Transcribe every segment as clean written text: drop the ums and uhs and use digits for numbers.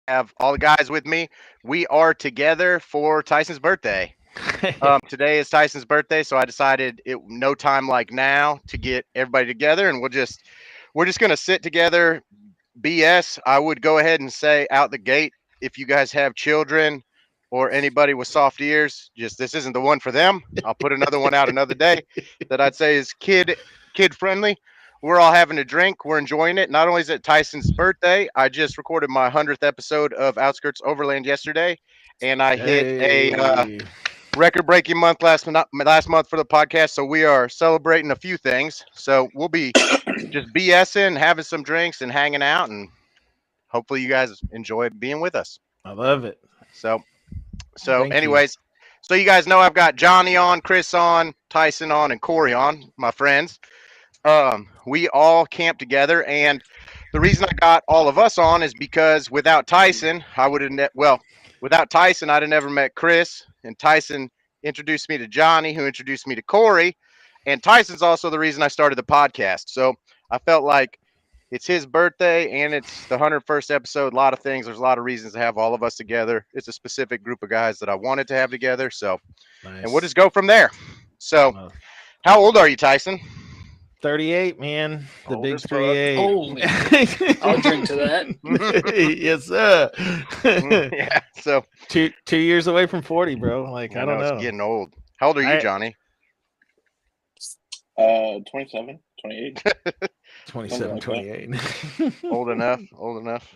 have all the guys with me. We are together for Tyson's birthday. Today is Tyson's birthday, so I decided no time like now to get everybody together, and we're just gonna sit together. BS. I would go ahead and say out the gate, if you guys have children or anybody with soft ears, just this isn't the one for them. I'll put another one out another day that I'd say is kid friendly. We're all having a drink. We're enjoying it. Not only is it Tyson's birthday, I just recorded my 100th episode of Outskirts Overland yesterday, and I hit a Hey. record-breaking month last month for the podcast. So we are celebrating a few things. So we'll be just BSing, having some drinks, and hanging out, and hopefully you guys enjoy being with us. I love it. So, so Thank you. anyways, so you guys know I've got Johnny on, Chris on, Tyson on, and Corey on, my friends. We all camp together, and the reason I got all of us on is because without Tyson, without Tyson, I'd have never met Chris, and Tyson introduced me to Johnny, who introduced me to Corey, and Tyson's also the reason I started the podcast. So I felt like it's his birthday and it's the 101st episode. A lot of things. There's a lot of reasons to have all of us together. It's a specific group of guys that I wanted to have together. So, and we'll Nice. just go from there. So, Uh, how old are you, Tyson? 38, man. The Old big as fuck. 38. Holy, I'll drink to that. Yes, sir. Yeah. So, two years away from 40, bro. Like, I don't it's know. getting old. How old are you, I- Johnny? 27, 28. 27, 28. Old enough. Old enough.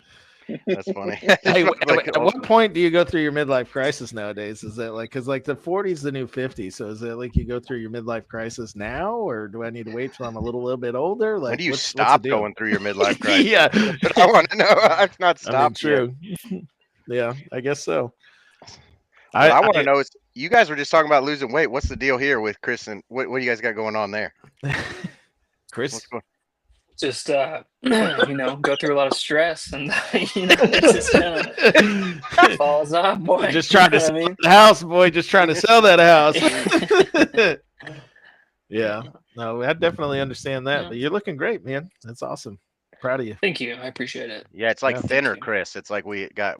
That's funny. Hey, Like, at what point do you go through your midlife crisis nowadays? Is that like, because like the 40 is the new 50? So is it like you go through your midlife crisis now, or do I need to wait till I'm a little bit older? Like, when do you what's the stop deal? going through your midlife crisis? Yeah, But I want to know. I've not I mean, stopped yet. true. Yeah, I guess so. What I want to know is, you guys were just talking about losing weight. What's the deal here with Chris and what do you guys got going on there? Chris. What's going? Just go through a lot of stress, and it just kind of falls off, boy. Just trying to You know sell what I mean? the house, boy. Just trying to sell that house. Yeah. No, I definitely understand that. Yeah. But you're looking great, man. That's awesome. Proud of you. Thank you, I appreciate it. Yeah, it's like Yeah. thinner, Thank you. Chris. It's like we got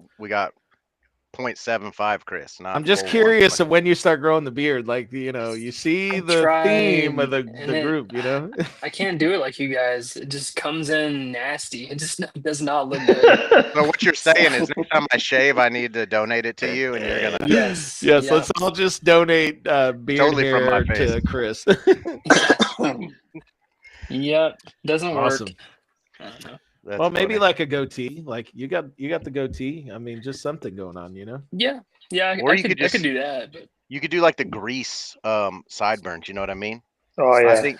0.75 Chris. Not I'm just full curious one. of when you start growing the beard. Like, you see I'm the theme trying, of the and it- group, I can't do it like you guys. It just comes in nasty. It just does not look good. So what you're saying is, next time I shave, I need to donate it to you, and you're gonna Yes. Yes, yeah. let's all just donate beard Totally from my hair face. to Chris. Yep. Doesn't Awesome. work. I don't know. That's Well, maybe funny. like a goatee. Like you got the goatee. I mean, just something going on, you know? Yeah. Yeah. Or I you could could just- do that. But you could do like the grease sideburns. You know what I mean? Oh I yeah, think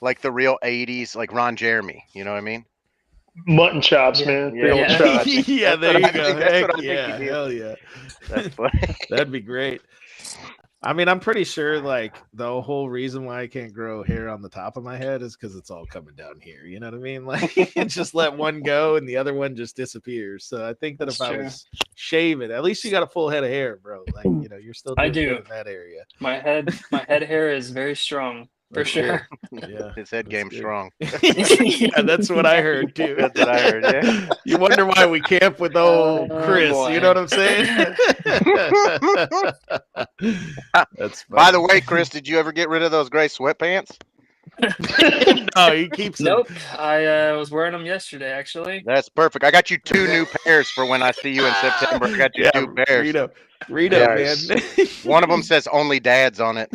like the real '80s, like Ron Jeremy. You know what I mean? mutton chops, Yeah. man. Yeah. Big old Yeah. chops. Yeah, That's there what you I go. think- that's Heck what I think yeah, you do. hell yeah. That's funny. That'd be great. I mean, I'm pretty sure like the whole reason why I can't grow hair on the top of my head is because it's all coming down here. You know what I mean? Like, just let one go and the other one just disappears. So I think that That's if I true. was shaving, at least you got a full head of hair, bro. Like, you're still I doing do. good in that area. my head hair is very strong for That's sure. Yeah. His head That's game's good. strong. Yeah, that's what I heard too. That's what I heard, yeah. You wonder why we camp with old Oh, Chris. boy. You know what I'm saying? That's By the funny. way, Chris, did you ever get rid of those gray sweatpants? No, he keeps them. Nope. I was wearing them yesterday, actually. That's perfect. I got you 2 new pairs for when I see you in September. I got you Yeah, 2 pairs. Rito, Nice. man. One of them says "Only Dads" on it.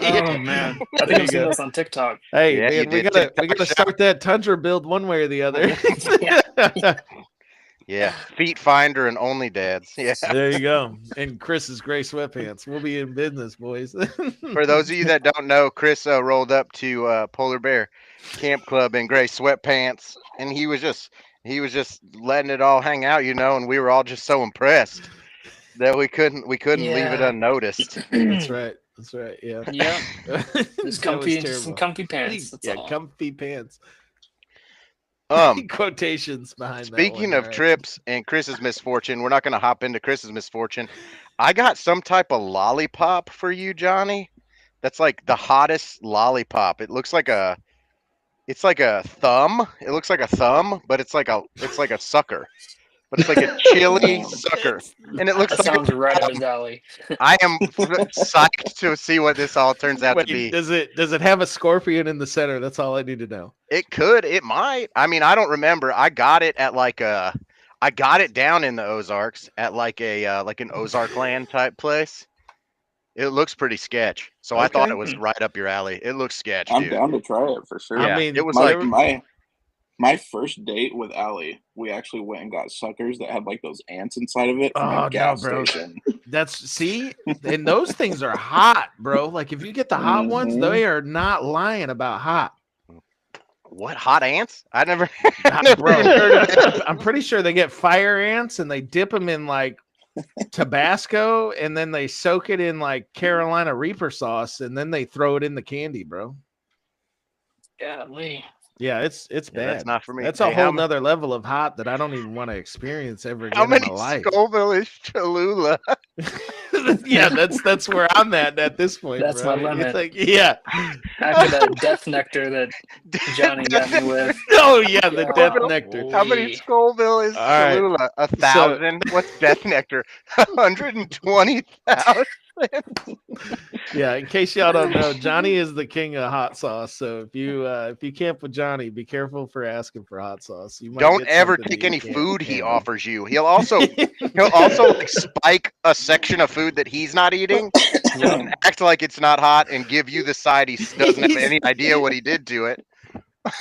Oh man, I There think you I've seen go. this on TikTok. Hey, Yeah, you man, we did gotta TikTok shop. start that Tundra build one way or the other. Yeah, Feet Finder and Only Dads. Yeah. There you go. And Chris's gray sweatpants. We'll be in business, boys. For those of you that don't know, Chris rolled up to Polar Bear Camp Club in gray sweatpants, and he was just letting it all hang out, and we were all just so impressed that we couldn't leave it Yeah. unnoticed. That's right. That's right. Yeah. Yeah, That just was comfy, just terrible. some comfy pants. That's Yeah, all. comfy pants. Um, Quotations behind that Speaking one, of all right. trips and Chris's misfortune, we're not going to hop into Chris's misfortune. I got some type of lollipop for you, Johnny. That's like the hottest lollipop. It's like a thumb. It looks like a thumb, but it's like a sucker. but it's like a chili sucker, and it looks That like sounds right up his alley. I am psyched to see what this all turns out to Wait, be. does it have a scorpion in the center? That's all I need to know. It could, it might. I mean, I don't remember. I got it at I got it down in the Ozarks at like an Ozark land type place. It looks pretty sketch. So I thought Okay. it was right up your alley. It looks sketch, I'm dude. down to try it for sure. I Yeah, mean, it was my, like my first date with Allie, we actually went and got suckers that had like those ants inside of it from Oh, a gas no, bro. station. And those things are hot, bro. Like if you get the hot ones, Mhm. they are not lying about hot. what, hot ants? I never, Bro, even heard of it. I'm pretty sure they get fire ants and they dip them in like Tabasco and then they soak it in like Carolina Reaper sauce and then they throw it in the candy, bro. Golly. Yeah, it's Yeah, bad. that's not for me. That's Hey, a whole nother level of hot that I don't even want to experience ever How again in many my life. Scoville is Cholula? Yeah, that's where I'm at this point. That's bro. my limit. It's like, yeah. After that death nectar that Johnny got me with. Oh yeah, the God, death nectar. How many Lee. Scoville is All right. Cholula? 1,000. What's death nectar? 120,000. Yeah, in case y'all don't know, Johnny is the king of hot sauce. So if you camp with Johnny, be careful for asking for hot sauce. You might Don't get ever something take that you any can't food he handle. offers you. He'll also like spike a section of food that he's not eating and act like it's not hot and give you the side he doesn't have any idea what he did to it.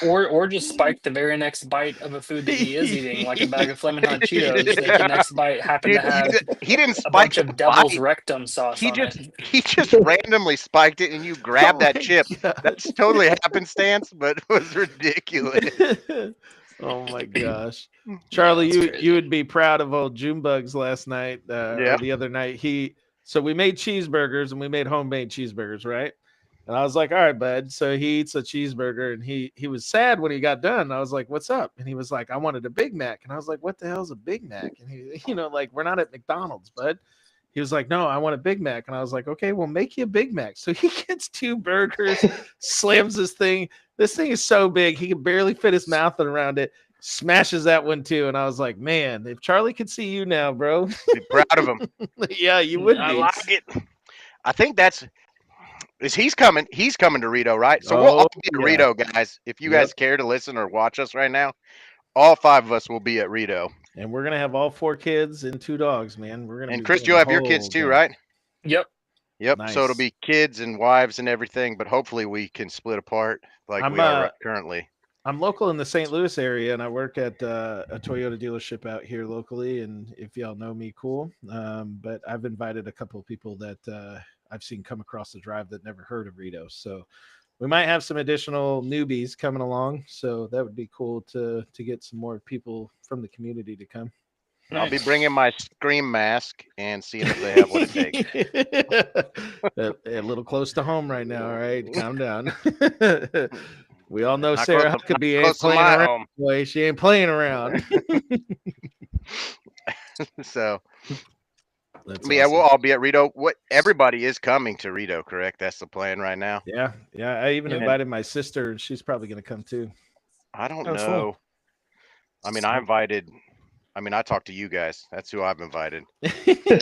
Or just spike the very next bite of a food that he is eating, like a bag of Flamin' Hot Cheetos. That the next bite happened Dude, to have he didn't a spike bunch the of devil's bite. rectum sauce He on just it. he just randomly spiked it and you grabbed that chip. That's totally happenstance, but it was ridiculous. Oh my gosh. Charlie, That's you crazy. you would be proud of old Junebugs last night Yeah. or the other night. So we made cheeseburgers and we made homemade cheeseburgers, right? And I was like, all right, bud. So he eats a cheeseburger and he was sad when he got done. I was like, what's up? And he was like, I wanted a Big Mac. And I was like, what the hell's a Big Mac? And he, like, we're not at McDonald's, bud. He was like, no, I want a Big Mac. And I was like, okay, well, make you a Big Mac. So he gets 2 burgers, slams this thing. This thing is so big, he can barely fit his mouth around it. Smashes that one too. And I was like, man, if Charlie could see you now, bro. Be proud of him. Yeah, you would I be. like it. I think he's coming to Rito, right? So we'll all be at yeah. Rito, guys. If you guys care to listen or watch us right now, all 5 of us will be at Rito. And we're gonna have all 4 kids and 2 dogs, man. We're gonna. And be Chris, doing you'll the have your kids whole too, thing. right? Yep. Yep. So it'll Nice. be kids and wives and everything, but hopefully we can split apart like I'm, we are currently. I'm local in the St. Louis area, and I work at a Toyota dealership out here locally. And if y'all know me, cool. But I've invited a couple of people that I've seen come across the drive that never heard of Rito. So we might have some additional newbies coming along. So that would be cool to get some more people from the community to come. I'll be bringing my Scream mask and seeing if they have what it takes. A little close to home right now. All right, calm down. We all know Not Sarah close to- Huckabee close ain't to playing my around. home. Boy, she ain't playing around. So That's but yeah, awesome. we'll all be at Rito. Everybody is coming to Rito, correct? That's the plan right now. Yeah. I even Yeah. invited my sister, and she's probably going to come too. I don't Oh, cool. know. I mean, I talked to you guys. That's who I've invited.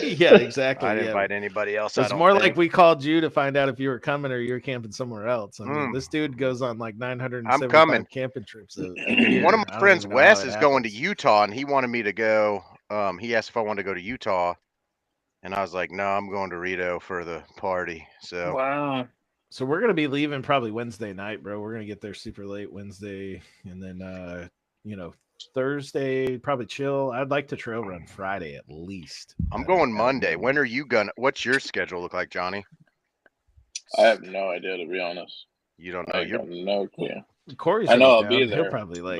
Yeah, exactly. I didn't yeah. invite anybody else. It's more like we called you to find out if you were coming or you were camping somewhere else. I mean, this dude goes on like 975 coming. camping trips. A year. One of I my don't friends, even know how Wes, it is going to happens. Utah, and he wanted me to go. He asked if I wanted to go to Utah, and I was like, "No, I'm going to Rito for the party." So Wow. So we're gonna be leaving probably Wednesday night, bro. We're gonna get there super late Wednesday, and then Thursday probably chill. I'd like to trail run Friday at least. I'm going at Monday. minimum. When are you gonna? What's your schedule look like, Johnny? I have no idea, to be honest. You don't know. I got no clue. Corey's I know always I'll be down. He'll there, probably like.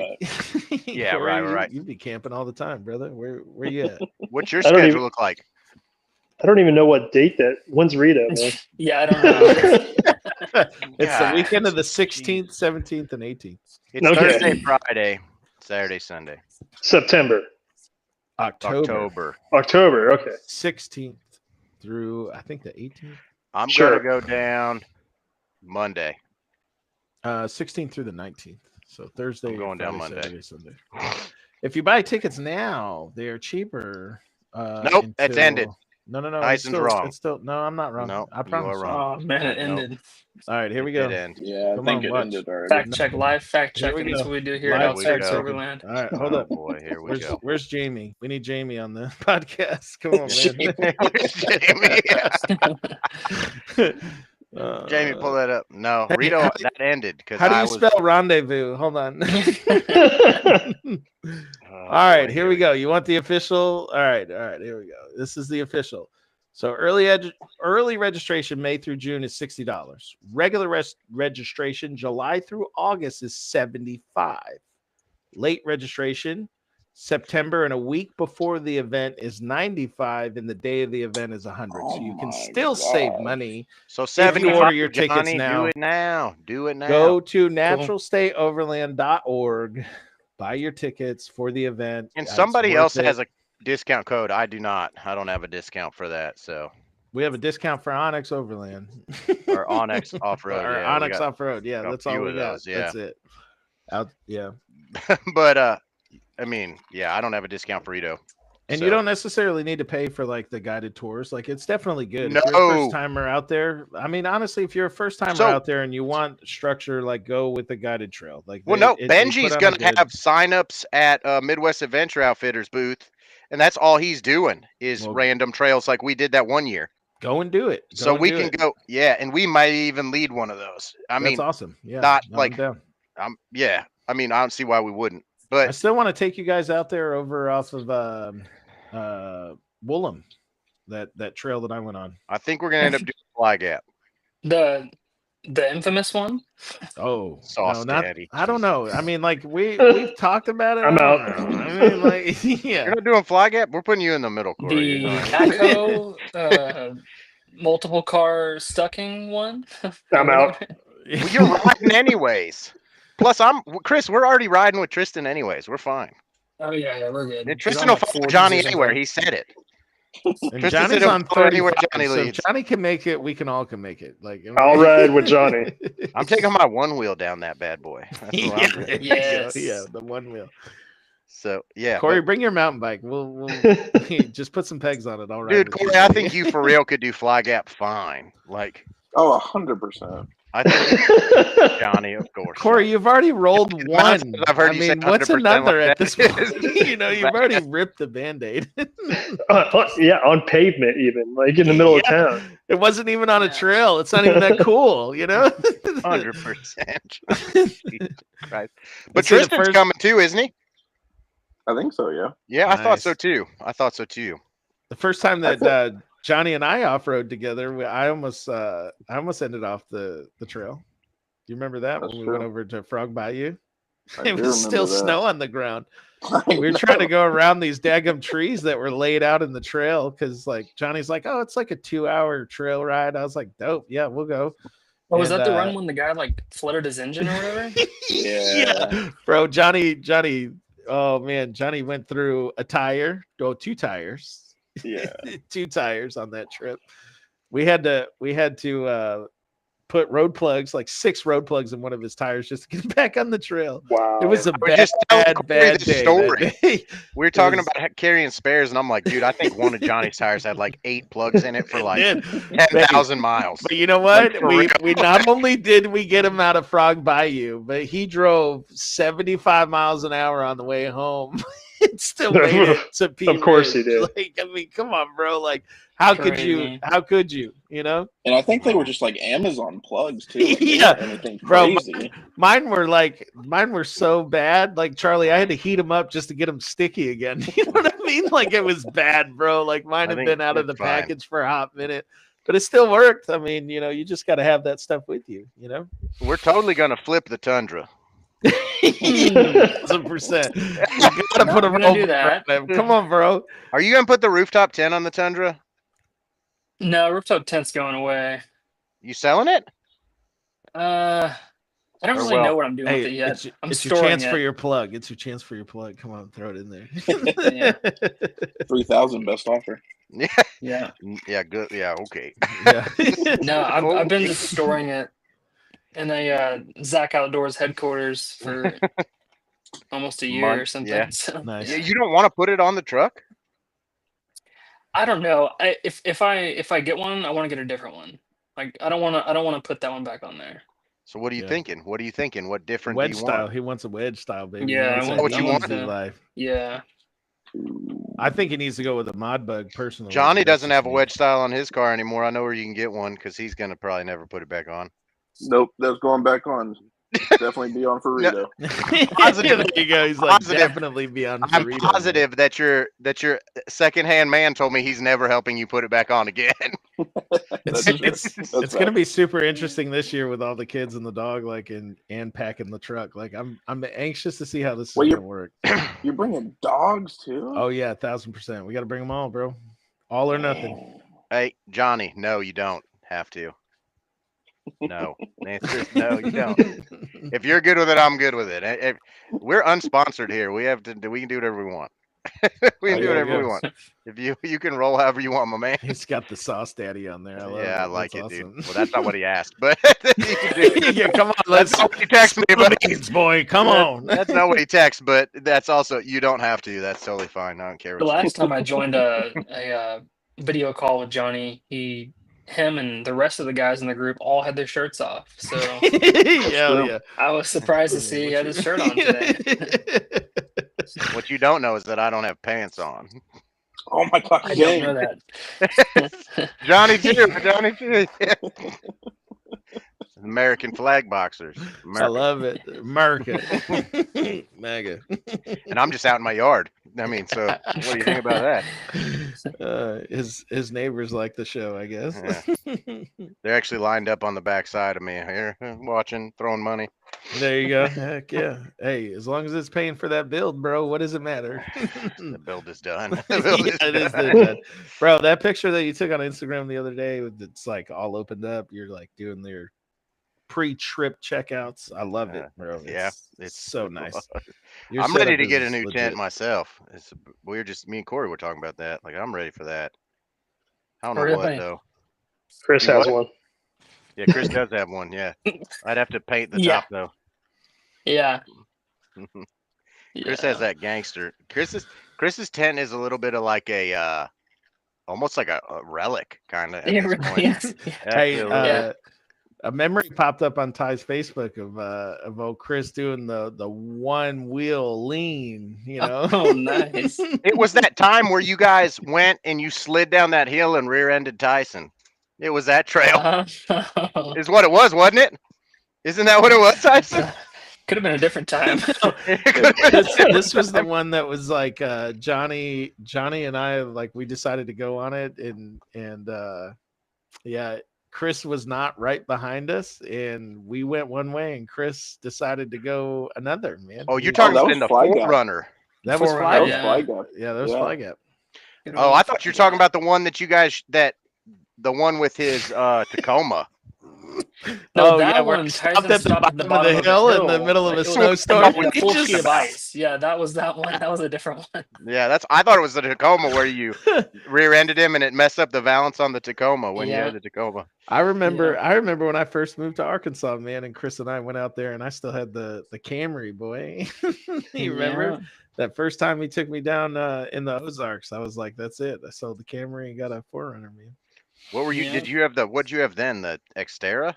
Yeah, Corey, right. You be camping all the time, brother. Where you at? What's your I don't schedule even- look like? I don't even know what date that. When's Rito, man? Yeah, I don't know. It's the God, weekend of the 16th, 17th, and 18th. It's Okay. Thursday, Friday, Saturday, Sunday, September, October October. Okay. 16th through I think the 18th. I'm Sure. gonna go down Monday. 16th through the 19th. So Thursday, I'm going down Friday, Monday. Saturday, Sunday. If you buy tickets now, they are cheaper. Nope, it's ended. No. Tyson's wrong. It's still no. I'm not wrong. No, I you are promise. wrong. Oh man, it Nope. ended. All right, here we It go. did end. Yeah, I Come think on, it watch. ended already. Fact check, live fact Here we checking. That's go. what we do here Live at Outsiders fact checking. Overland. All right, hold Oh up. boy, here we go. Where's Jamie? We need Jamie on the podcast. Come on, man. Jamie, pull that up. No, Hey, Rito, that ended because How do I you was. spell rendezvous? Hold on. Oh, All right, boy, here we go. You want the official? All right, here we go. This is the official. So early registration May through June is $60. Regular registration July through August is $75. Late registration September and a week before the event is $95, and the day of the event is $100. Oh so you can my still save God. money. So you 75. order your tickets Johnny, now. do it now. Do it now. Go to naturalstateoverland.org. Buy your tickets for the event. And It's somebody worth else it. has a discount code. I do not. I don't have a discount for that. So We have a discount for Onyx Overland. or Onyx Off Road. Or Yeah, Onyx Off Road. Yeah, got a that's all few we of got. those, yeah. That's it. Yeah. but I mean, yeah, I don't have a discount for Rito. And So- you don't necessarily need to pay for like the guided tours. Like it's definitely good. If you're a No. first timer out there, I mean, honestly, if you're a first timer So- out there and you want structure, like go with the guided trail. Like Well, they- no, they Benji's put on a gonna good- have signups at Midwest Adventure Outfitters booth, and that's all he's doing is Well- random trails like we did that one year. go and do it. So and we do can it. go, yeah, and we might even lead one of those. I That's mean, awesome. Yeah, not no, I'm like- down. yeah, I mean, I don't see why we wouldn't. I But still want to take you guys out there over off of Woolham, that trail that I went on. I think we're gonna end up doing Fly Gap. The infamous one. Oh, Sauce no, not. Daddy. I don't know. I mean, like we've talked about it. I'm I don't out. know. I mean, like, yeah. You're not doing Fly Gap. We're putting you in the middle, Corey. The You're backhoe multiple car stucking one. I'm out. Well, you're riding anyways. Plus, Chris. We're already riding with Tristan anyways. We're fine. Oh yeah, we're good. And He's Tristan on, will like, follow 40s Johnny or anywhere. something. He said it. And Tristan Johnny's said on he'll follow 35, anywhere Johnny so leads. if Johnny can make it, we can all can make it. Like I'll ride with Johnny. I'm taking my one wheel down that bad boy. That's what yeah, I'm doing. there you go. Yes. Yeah, the one wheel. So yeah, Corey, but- bring your mountain bike. We'll just put some pegs on it. All right, dude, Corey, I think you for real could do Fly Gap fine. Like Oh, 100%. I think Johnny, of course. Corey, you've already rolled The amount of one. times I've heard I you say mean, what's 100% another like at that this point? is- You know, you've already ripped the Band-Aid. Yeah, on pavement, even like in the middle of town. It wasn't even on a Yeah. trail. It's not even that cool, you know? 100%. But Let's say the Tristan's first- coming too, isn't he? I think so, yeah. Yeah, I thought so Nice. too. I thought so too. The first time I that Johnny and I off-road together, I almost ended off the trail. Do you remember that That's when we true. went over to Frog Bayou? I It do was still remember that. snow on the ground. I We were trying to know. go around these daggum trees that were laid out in the trail because like Johnny's like, oh, it's like a 2-hour trail ride. I was like, dope, yeah, we'll go. Oh, was And, that the run when the guy like flooded his engine or whatever? Yeah. Bro, Johnny, oh man, Johnny went through a tire, two tires, Yeah. 2 tires on that trip. We had to put road plugs, like 6 road plugs in one of his tires just to get back on the trail. Wow. It was a was just telling bad Corey this day. story. That day. We were talking was- about carrying spares, and I'm like, dude, I think one of Johnny's tires had like 8 plugs in it for It like did. 10,000 miles. But you know what? Like, for we real. we not only did we get him out of Frog Bayou, but he drove 75 miles an hour on the way home. It still made it to Pea Of course he Ridge. did. Like, I mean, come on, bro. Like, how could you? Crazy. How could you? You know, And I think they were just like Amazon plugs too. Like, they Yeah, weren't anything bro, crazy. mine were so bad. Like Charlie, I had to heat them up just to get them sticky again. You know what I mean? Like it was bad, bro. Like mine I had think been out of the it's fine. package for a hot minute, but it still worked. I mean, you know, you just got to have that stuff with you. You know. We're totally gonna flip the Tundra. 1,000%. You gotta put a We're gonna roll do bar that. on them. Come on, bro. Are you gonna put the rooftop tent on the Tundra? No, rooftop tent's going away. You selling it? I don't Or really well, know what I'm doing with Hey, it yet. it's, I'm it's your storing chance it. for your plug. It's your chance for your plug. Come on, throw it in there. Yeah. 3,000 best offer. Yeah. Yeah, good. Yeah, okay. Yeah. No, I've been Okay. just storing it in a Zach Outdoors headquarters for almost a year Month, or something. yeah. So, Nice. Yeah, you don't want to put it on the truck? I don't know. If I get one, I want to get a different one. Like I don't want to put that one back on there. So what are you Yeah. thinking? What are you thinking? What different do Wedge you style. want? He wants a wedge style, baby. Yeah, He I wants want. that what you want? easy life. Yeah. I think he needs to go with a mod bug personally. Johnny but that's doesn't just have a me. wedge style on his car anymore. I know where you can get one because he's gonna probably never put it back on. Nope, that's going back on. Definitely be on for No, Rito. Positive. There you go. He's like Positive. definitely beyond. I'm positive that your secondhand man told me he's never helping you put it back on again. It's That's true. it's That's it's gonna fact. be super interesting this year with all the kids and the dog, like and packing the truck. Like I'm anxious to see how this is Well, gonna work. You're bringing dogs too? Oh yeah, 1000%. We got to bring them all, bro. All or nothing. Hey, Johnny, no, you don't have to. No. The answer is no, you don't. If you're good with it, I'm good with it. We're unsponsored here. We can do whatever we want. We can do there you whatever we go. want. If you can roll however you want, my man. He's got the sauce daddy on there. I love Yeah, it. I like That's it, awesome. dude. Well, that's not what he asked, but you can do. Yeah, come on, That's let's not what he texted me, spill the but beans, boy. Come on. that's not what he texted. But that's also you don't have to. That's totally fine. I don't care The what you last time I joined a video call with Johnny, him and the rest of the guys in the group all had their shirts off. So Hell true. yeah. I was surprised to see he had his shirt on today. do. What you don't know is that I don't have pants on. Oh my god, I don't Jane. know that. Johnny too. Johnny too. American flag boxers. I America. love it. America. MAGA. And I'm just out in my yard. I mean, so what do you think about that? His neighbors like the show, I guess. They're actually lined up on the back side of me here, watching, throwing money. There you go. Heck yeah. Hey, as long as it's paying for that build, bro, what does it matter? The build is done. Yeah, it is done. Bro, that picture that you took on Instagram the other day, it's like all opened up. You're like doing your pre-trip checkouts. I love it, bro. Yeah, it's so nice. I'm ready to get a new tent myself. Me and Corey were talking about that. Like, I'm ready for that. I don't know what though. Chris has one. Yeah, Chris does have one. Yeah, I'd have to paint the top though. Yeah. Chris has that gangster. Chris's tent is a little bit of like a almost like a relic kind of. It really is. Hey, a memory popped up on Ty's Facebook of old Chris doing the one wheel lean, you know. Oh, nice. It was that time where you guys went and you slid down that hill and rear-ended Tyson. It was that trail. Is what it was, wasn't it? Isn't that what it was, Tyson? Could have been a different time. This was the one that was like Johnny and I, like, we decided to go on it, and yeah, Chris was not right behind us, and we went one way, and Chris decided to go another. Man, oh, you're talking about the Forerunner. That was Fly Gap. Gap. Yeah, that was Fly Gap. Oh, I thought you were talking about the one that you guys the one with his Tacoma. No, that one. Tyson stopped at the bottom of the hill in the middle of a snowstorm. With a full sheet of ice. Yeah, that was that one. That was a different one. Yeah, I thought it was the Tacoma where you rear-ended him and it messed up the balance on the Tacoma when you had the Tacoma. I remember when I first moved to Arkansas, man, and Chris and I went out there, and I still had the Camry, boy. You remember that first time he took me down in the Ozarks? I was like, that's it. I sold the Camry and got a Forerunner, man. What were you? Did you have what'd you have then? The Xterra?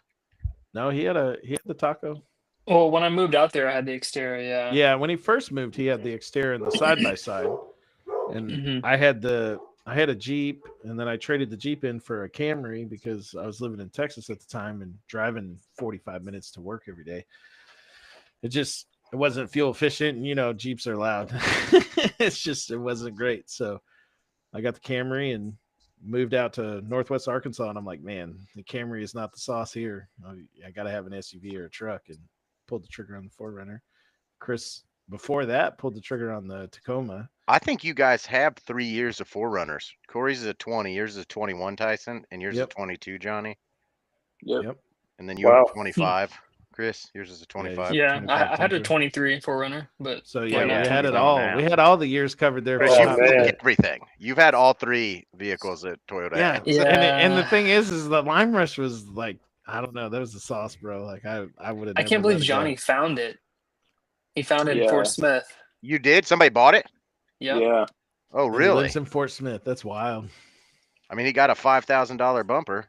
No, he had the Taco. Well, when I moved out there, I had the Xterra. Yeah. Yeah, when he first moved, he had the Xterra and the side by side, and I had a Jeep, and then I traded the Jeep in for a Camry because I was living in Texas at the time and driving 45 minutes to work every day. It wasn't fuel efficient, and Jeeps are loud. It wasn't great. So I got the Camry and moved out to Northwest Arkansas, and I'm like, man, the Camry is not the sauce here. I got to have an SUV or a truck, and pulled the trigger on the Forerunner. Chris, before that, pulled the trigger on the Tacoma. I think you guys have 3 years of Forerunners. Corey's is a 20, yours is a 21, Tyson, and yours is a 22, Johnny. Yep. And then you have a 25. Chris, yours is a 25. Yeah, I had a 23 Forerunner, but so yeah, we had it all. We had all the years covered there. Chris, everything. You've had all 3 vehicles that Toyota has. And the thing is the Lime Rush was like, I don't know, that was the sauce, bro. Like I would have. I can't believe Johnny found it. He found it in Yeah. Fort Smith. You did? Somebody bought it? Yep. Yeah. Oh, And he really? lives in Fort Smith. That's wild. I mean, he got a $5,000 bumper.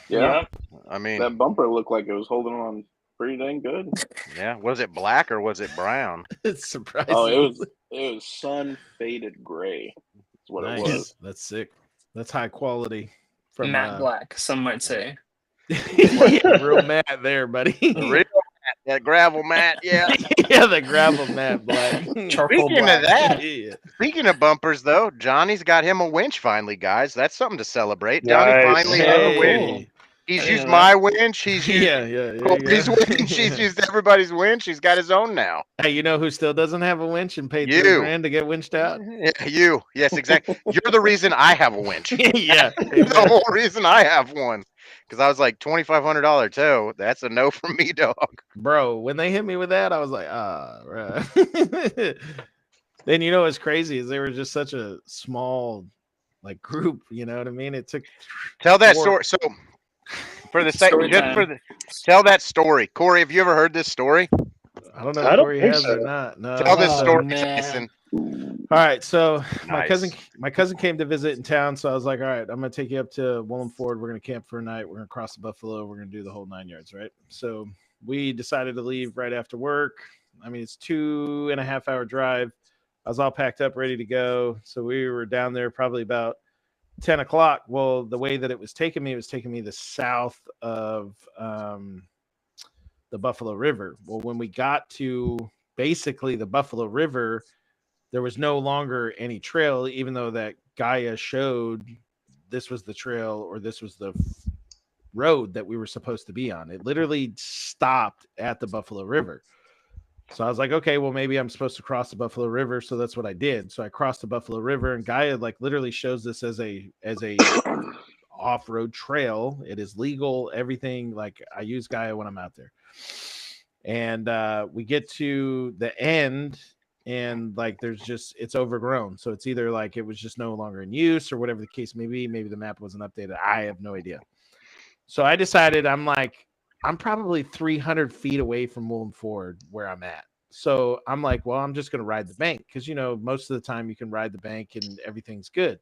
Yeah. Yep. I mean, That bumper looked like it was holding on pretty dang good. yeah. Was it black or was it brown? It's surprising. Oh, it was sun faded gray. That's what it was. Nice. That's sick. That's high quality. From Matte black, some might say. real matte there, buddy. Real mat, that gravel mat. Yeah. Yeah, the gravel matte black. Charcoal Speaking black. of that, Yeah. speaking of bumpers, though, Johnny's got him a winch finally, guys. That's something to celebrate. Johnny Nice. finally has a winch. Hey. He's I didn't used know my winch. He's used Yeah. Corey's winch. He's used everybody's winch. He's got his own now. Hey, you know who still doesn't have a winch and paid You. $3,000 to get winched out? Yeah, you. Yes, exactly. You're the reason I have a winch. Yeah. You're the whole reason I have one. Because I was like $2,500 tow. That's a no from me, dog. Bro, when they hit me with that, I was like, right. Then you know what's crazy is they were just such a small like group, you know what I mean? It took Tell that Four. story. So, for the sake, Story just time. for the, tell that story, Corey. Have you ever heard this story? I don't know I if don't Corey think has so. or not. No. Tell this Oh, story, man. Tyson. All right, so Nice. my cousin came to visit in town, so I was like, all right, I'm gonna take you up to Willem Ford. We're gonna camp for a night. We're gonna cross the Buffalo. We're gonna do the whole 9 yards, right? So we decided to leave right after work. I mean, it's 2.5 hour drive. I was all packed up, ready to go. So we were down there probably about 10 o'clock. Well, the way that it was taking me the south of the Buffalo River. Well, when we got to basically the Buffalo River, there was no longer any trail, even though that Gaia showed this was the trail or this was the road that we were supposed to be on. It literally stopped at the Buffalo River. So I was like, okay, well, maybe I'm supposed to cross the Buffalo River. So that's what I did. So I crossed the Buffalo River, and Gaia like literally shows this as a off-road trail. It is legal, everything. Like I use Gaia when I'm out there. And we get to the end, and like there's just it's overgrown. So it's either like it was just no longer in use or whatever the case may be. Maybe the map wasn't updated. I have no idea. So I decided I'm probably 300 feet away from Willem Ford where I'm at. So I'm like, well, I'm just going to ride the bank because, you know, most of the time you can ride the bank and everything's good.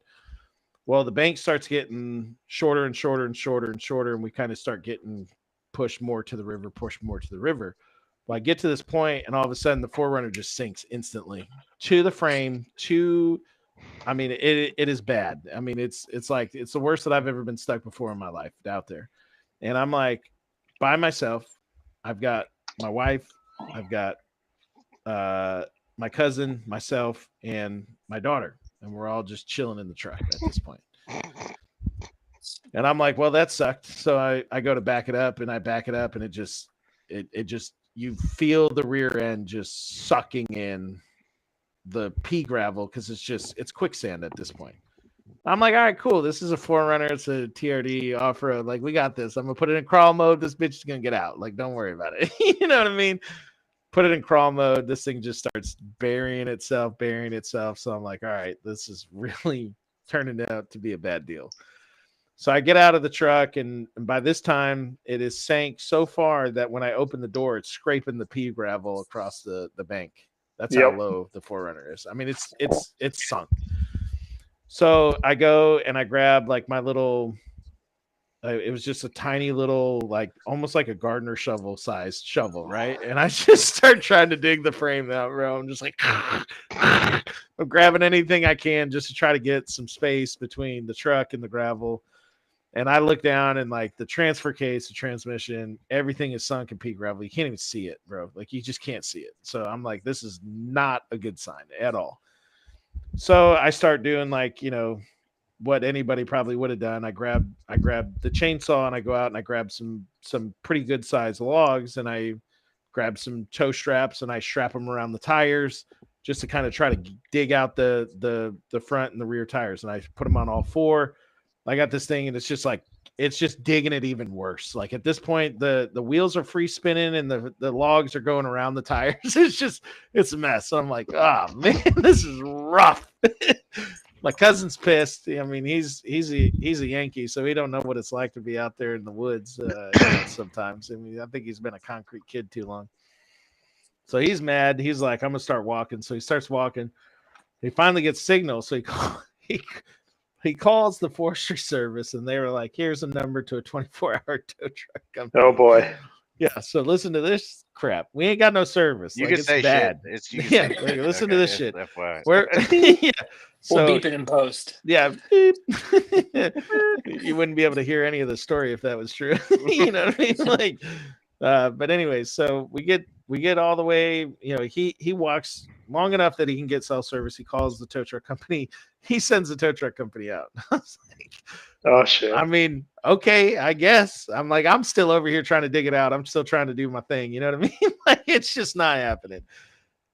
Well, the bank starts getting shorter and shorter and shorter and shorter, and we kind of start getting pushed more to the river. Well, I get to this point, and all of a sudden the Forerunner just sinks instantly to the frame. I mean, it is bad. I mean, it's like it's the worst that I've ever been stuck before in my life out there. And I'm like by myself. I've got my wife, I've got my cousin, myself, and my daughter, and we're all just chilling in the truck at this point. And I'm like, well, that sucked. So I go to back it up, and I back it up, and it just you feel the rear end just sucking in the pea gravel because it's quicksand at this point. I'm like, all right, cool. This is a Forerunner. It's a TRD off-road. Like, we got this. I'm going to put it in crawl mode. This bitch is going to get out. Like, don't worry about it. You know what I mean? Put it in crawl mode. This thing just starts burying itself. So I'm like, all right, this is really turning out to be a bad deal. So I get out of the truck, and by this time, it is sank so far that when I open the door, it's scraping the pea gravel across the bank. That's how low the Forerunner is. I mean, it's sunk. So I go and I grab like my little, it was just a tiny little, like almost like a gardener shovel sized shovel, right? And I just start trying to dig the frame out, bro. I'm just like, I'm grabbing anything I can just to try to get some space between the truck and the gravel. And I look down, and like the transfer case, the transmission, everything is sunk in pea gravel. You can't even see it, bro. Like you just can't see it. So I'm like, this is not a good sign at all. So I start doing like, you know, what anybody probably would have done. I grab the chainsaw, and I go out and I grab some pretty good sized logs, and I grab some tow straps, and I strap them around the tires just to kind of try to dig out the front and the rear tires. And I put them on all four. I got this thing, and it's just digging it even worse. Like at this point, the wheels are free spinning, and the logs are going around the tires. It's a mess. So I'm like, oh man, this is rough. My cousin's pissed. I mean, he's a Yankee, so he don't know what it's like to be out there in the woods sometimes. I mean, I think he's been a concrete kid too long. So he's mad. He's like, I'm gonna start walking. So he starts walking. He finally gets signal. So he calls the forestry service, and they were like, "Here's a number to a 24-hour tow truck company." Oh boy. Yeah. So listen to this crap. We ain't got no service. You like, can it's say bad. shit. You can Yeah. say Like, shit. listen to Okay, this yeah, shit. FYI. Where? Yeah. We'll So beep it in post. yeah, beep. You wouldn't be able to hear any of the story if that was true. You know what I mean? Like, but anyway, so we get all the way. You know, he walks long enough that he can get cell service. He calls the tow truck company. He sends the tow truck company out. I was like, Oh shit. I mean, okay, I guess. I'm like, I'm still over here trying to dig it out. I'm still trying to do my thing. You know what I mean? Like, it's just not happening.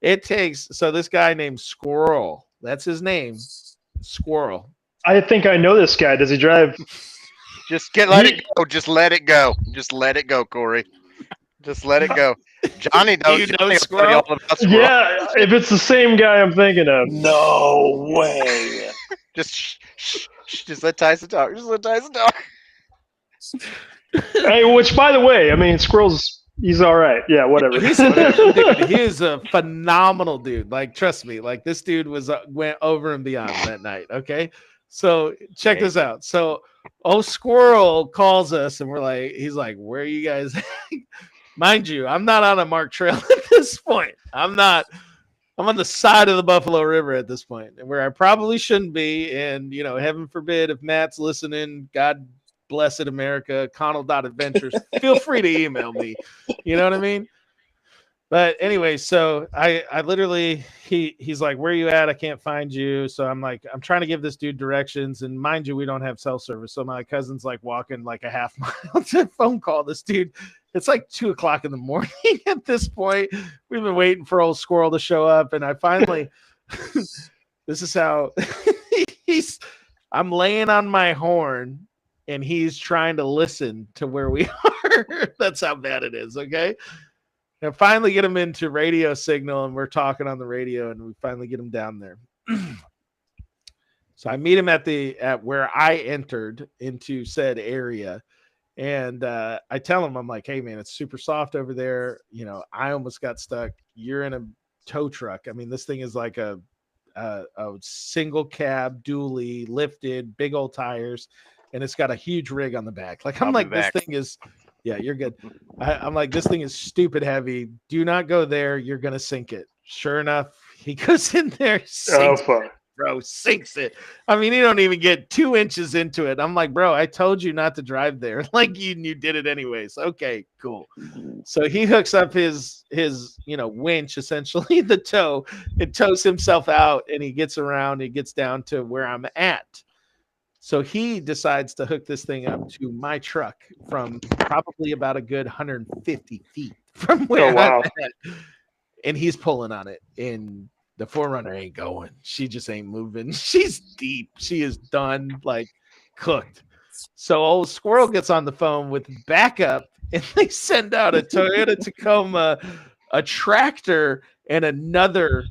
It takes so this guy named Squirrel. That's his name. Squirrel. I think I know this guy. Does he drive? Just let it go. Just let it go. Just let it go, Corey. Just let it go. Johnny, Do you Johnny know will tell you Squirrel? all about Squirrel. Yeah, if it's the same guy I'm thinking of. No way. Just shh. Just let Tyson talk. Just let Tyson talk. Hey, which by the way, I mean Squirrel's he's all right. Yeah, whatever. Dude, he is a phenomenal dude. Like, trust me. Like, this dude went over and beyond that night. Okay, so check this out. So, Squirrel calls us, and he's like, "Where are you guys?" Mind you, I'm not on a marked trail at this point. I'm not. I'm on the side of the Buffalo River at this point, where I probably shouldn't be. And heaven forbid if Matt's listening. God blessed America, Connell.adventures. Feel free to email me. You know what I mean? But anyway, so I literally, he's like, "Where are you at? I can't find you." So I'm like, I'm trying to give this dude directions. And mind you, we don't have cell service. So my cousin's like walking like a half mile to phone call this dude. It's like 2:00 in the morning at this point. We've been waiting for old Squirrel to show up. And I finally, this is how I'm laying on my horn and he's trying to listen to where we are. That's how bad it is. Okay. And finally get him into radio signal, and we're talking on the radio, and we finally get him down there. So I meet him at where I entered into said area, and I tell him, I'm like, "Hey man, it's super soft over there. I almost got stuck. You're in a tow truck. I mean, this thing is like a single cab, dually lifted, big old tires, and it's got a huge rig on the back. Like, I'm like, this thing is." Yeah, you're good. I'm like, this thing is stupid heavy. Do not go there. You're going to sink it. Sure enough, he goes in there, sinks fuck. bro, sinks it. I mean, you don't even get 2 inches into it. I'm like, bro, I told you not to drive there. Like, you did it anyways. Okay, cool. So he hooks up his winch, essentially the tow. It tows himself out, and he gets around. He gets down to where I'm at. So he decides to hook this thing up to my truck from probably about a good 150 feet from where I'm at. And he's pulling on it. And the 4Runner ain't going. She just ain't moving. She's deep. She is done, like cooked. So old Squirrel gets on the phone with backup, and they send out a Toyota Tacoma, a tractor, and another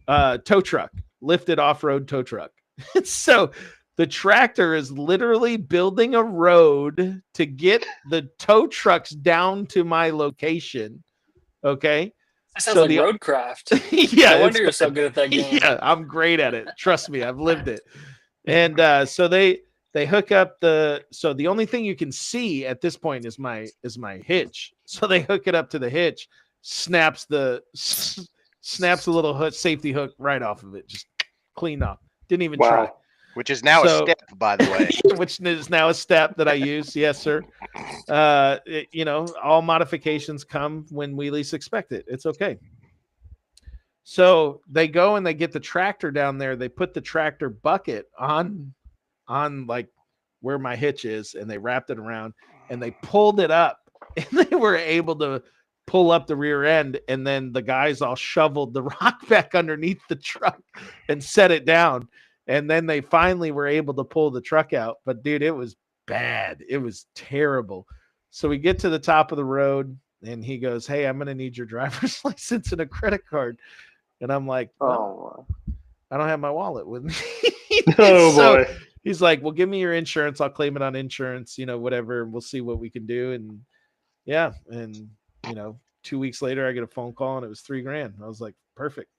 tow truck, lifted off-road tow truck. So the tractor is literally building a road to get the tow trucks down to my location. Okay. That sounds like roadcraft. Yeah. No wonder you're so good at that game. Yeah, I'm great at it. Trust me, I've lived it. And so they hook up so the only thing you can see at this point is my hitch. So they hook it up to the hitch, snaps the little safety hook right off of it, just cleaned off. Didn't even try. Which is now a step, by the way. Which is now a step that I use. Yes, sir. All modifications come when we least expect it. It's okay. So they go and they get the tractor down there. They put the tractor bucket on like where my hitch is, and they wrapped it around, and they pulled it up, and they were able to pull up the rear end, and then the guys all shoveled the rock back underneath the truck and set it down. And then they finally were able to pull the truck out. But, dude, it was bad. It was terrible. So we get to the top of the road, and he goes, "Hey, I'm going to need your driver's license and a credit card." And I'm like, "Oh, I don't have my wallet with me." Boy. He's like, "Well, give me your insurance. I'll claim it on insurance, whatever. We'll see what we can do." And, yeah, and, 2 weeks later, I get a phone call and it was $3,000. I was like, perfect.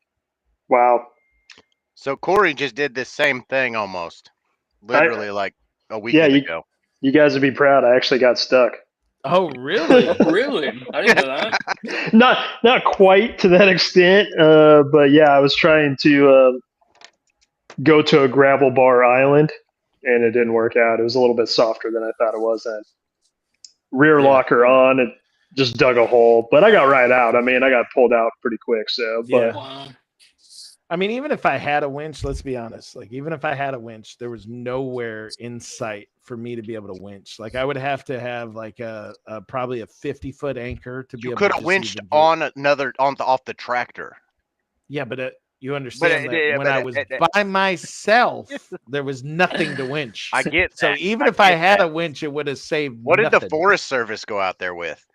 Wow. So Corey just did this same thing almost, literally like a week Yeah, ago. you guys would be proud. I actually got stuck. Oh, really? Really? I didn't know that. Not quite to that extent, but yeah, I was trying to go to a gravel bar island, and it didn't work out. It was a little bit softer than I thought it was. And rear Yeah. locker on, it just dug a hole. But I got right out. I mean, I got pulled out pretty quick. So, Yeah. but Wow. I mean, even if I had a winch, let's be honest, like even if I had a winch, there was nowhere in sight for me to be able to winch. Like I would have to have like a probably a 50-foot anchor to be You able could to have just winched even do it. on off the tractor. Yeah, but you understand that yeah, when I was by myself, there was nothing to winch. I get So that. even I if I get had that. a winch, it would have saved What did nothing. the Forest Service go out there with?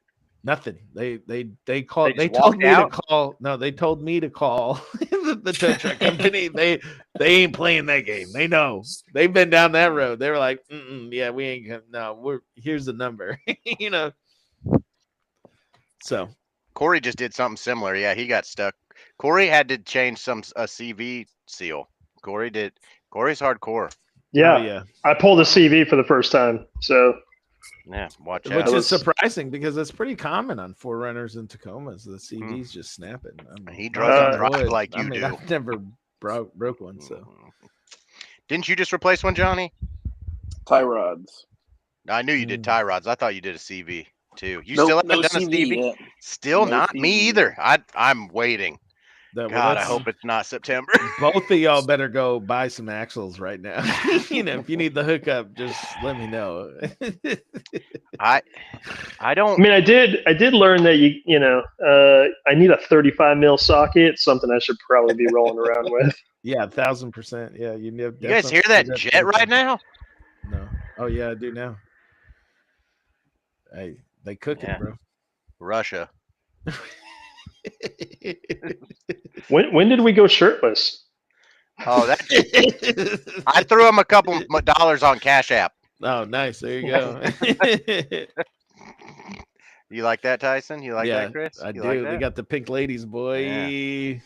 Nothing. They They told walked me out? to call. No, they told me to call the tow truck company. They ain't playing that game. They know. They've been down that road. They were like, yeah, we ain't gonna. No, here's the number. You know. So Corey just did something similar. Yeah, he got stuck. Corey had to change a CV seal. Corey's hardcore. yeah, oh, yeah, I pulled a CV for the first time. So Yeah, watch which out. is surprising because it's pretty common on Forerunners and Tacomas. The CV's just snapping. He knock doesn't on drive wood. like I you mean, do. I've never broke one. So Didn't you just replace one, Johnny? Tie rods. I knew you did tie rods. I thought you did a CV too. You Nope, still haven't no done a CV CV? yet. Still No not? Me CV. either. I'm waiting. God, I hope it's not September. Both of y'all better go buy some axles right now. You know, if you need the hookup, just let me know. I I don't. mean, I did learn that I need a 35 mil socket, something I should probably be rolling around with. Yeah, 1,000%. Yeah, you You guys hear that jet right now? No. Oh yeah, I do now. Hey, they cooking, Yeah. bro. Russia. When did we go shirtless? Oh, that I threw him a couple dollars on Cash App. Oh, nice. There you go. You like that, Tyson? You like yeah, that, Chris? I You do. like They that? got the pink ladies, boy. Yeah.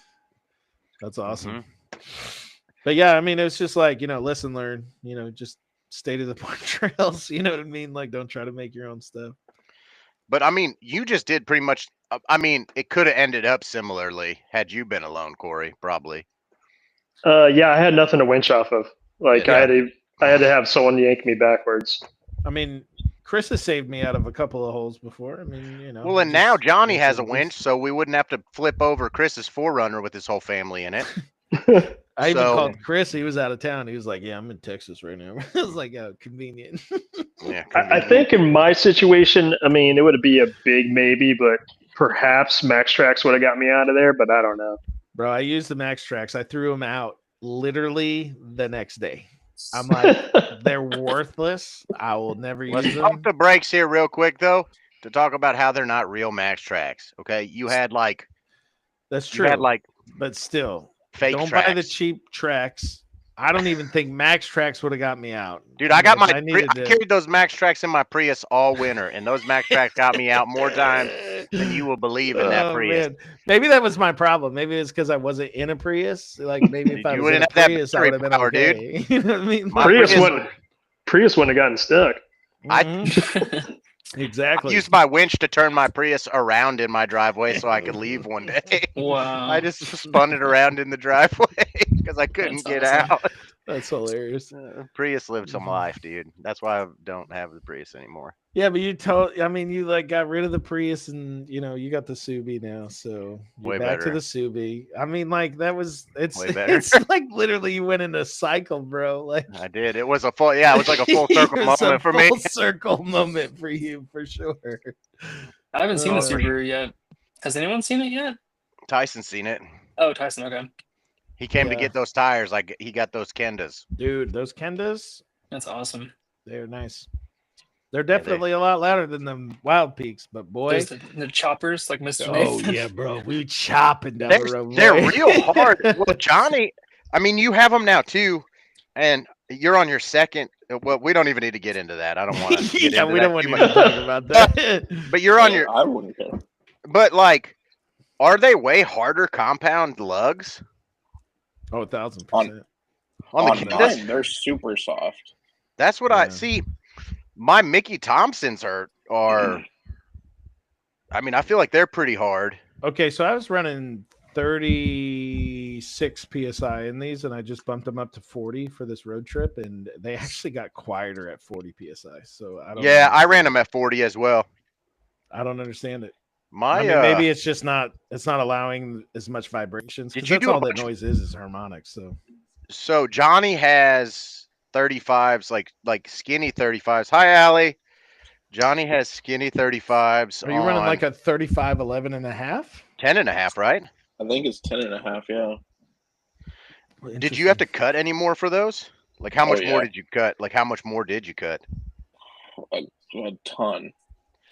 That's awesome. Mhm. But yeah, I mean, it's just like, lesson learned, just stay to the point trails. You know what I mean? Like, don't try to make your own stuff. But I mean, you just did pretty much. I mean, it could have ended up similarly had you been alone, Corey. Probably. Yeah, I had nothing to winch off of. Like Yeah. I had to have someone yank me backwards. I mean, Chris has saved me out of a couple of holes before. I mean, Well, and now Johnny has a winch, so we wouldn't have to flip over Chris's Forerunner with his whole family in it. I even So- called Chris. He was out of town. He was like, "Yeah, I'm in Texas right now." I was like, "Oh, convenient." Yeah, I think in my situation, I mean, it would be a big maybe, but perhaps Max Trax would have got me out of there, but I don't know. Bro, I used the Max Tracks. I threw them out literally the next day. I'm like, they're worthless. I will never Let's use pump them. the brakes here real quick though to talk about how they're not real Max Tracks. Okay, you had like That's you true. had like But still, fake don't tracks. buy the cheap tracks. I don't even think Max Tracks would have got me out. Dude, I got If my I I needed to- carried those Max Tracks in my Prius all winter, and those Max Tracks got me out more times than you will believe in that Oh, Prius. man. Maybe that was my problem. Maybe it's because I wasn't in a Prius. Like maybe if I You was in wouldn't a have that Prius, I battery would have been power, dude. okay. You know what I mean? My Prius Prius wouldn't have gotten stuck. Mhm. I Exactly. used my winch to turn my Prius around in my driveway so I could leave one day. Wow. I just spun it around in the driveway because I couldn't That's get awesome. out. That's hilarious. Prius lived some life, dude. That's why I don't have the Prius anymore. Yeah, but you like got rid of the Prius and you got the Subi now, so you're Way back to better. the Subi. I mean, like it's Way better. it's like literally you went in a cycle, bro. Like I did. It was a full, yeah, it was like a full circle it was moment a for me. full circle moment for you for sure. I haven't seen the Oh. Subaru yet. Has anyone seen it yet? Tyson's seen it. Oh, Tyson. Okay, He came to Yeah. get those tires. Like he got those Kendas. Dude, those Kendas, that's awesome. they're nice. They're definitely a lot louder than the Wild Peaks, but boy. There's the choppers like Mr. Oh Nathan. yeah, bro. We chopping down the road. They're boy. real hard. Well, Johnny, I mean, you have them now too, and you're on your second. Well, we don't even need to get into that. I don't want to. Yeah, we don't want to talk about that. But you're on your. I wouldn't care. But like, are they way harder compound lugs Oh, 1,000%. on the On kid? mine, they're super soft. That's what I Yeah. see. My Mickey Thompsons are. I mean, I feel like they're pretty hard. Okay, so I was running 36 psi in these, and I just bumped them up to 40 for this road trip, and they actually got quieter at 40 psi. So I don't. Yeah, I ran understand them at 40 as well. it. I don't understand it. My I mean, maybe it's just not. It's not allowing as much vibrations. Did 'Cause you that's do a all that bunch of- noise is harmonics. so Johnny has 35s, like skinny 35s. Hi, Allie. Johnny has skinny 35s. Are you running on like a 35, 11 and a half? 10 and a half, right? I think it's 10.5. Yeah. Did you have to cut any more for those? Like, how Oh, much more yeah. did you cut? Like, how much more did you cut? A ton.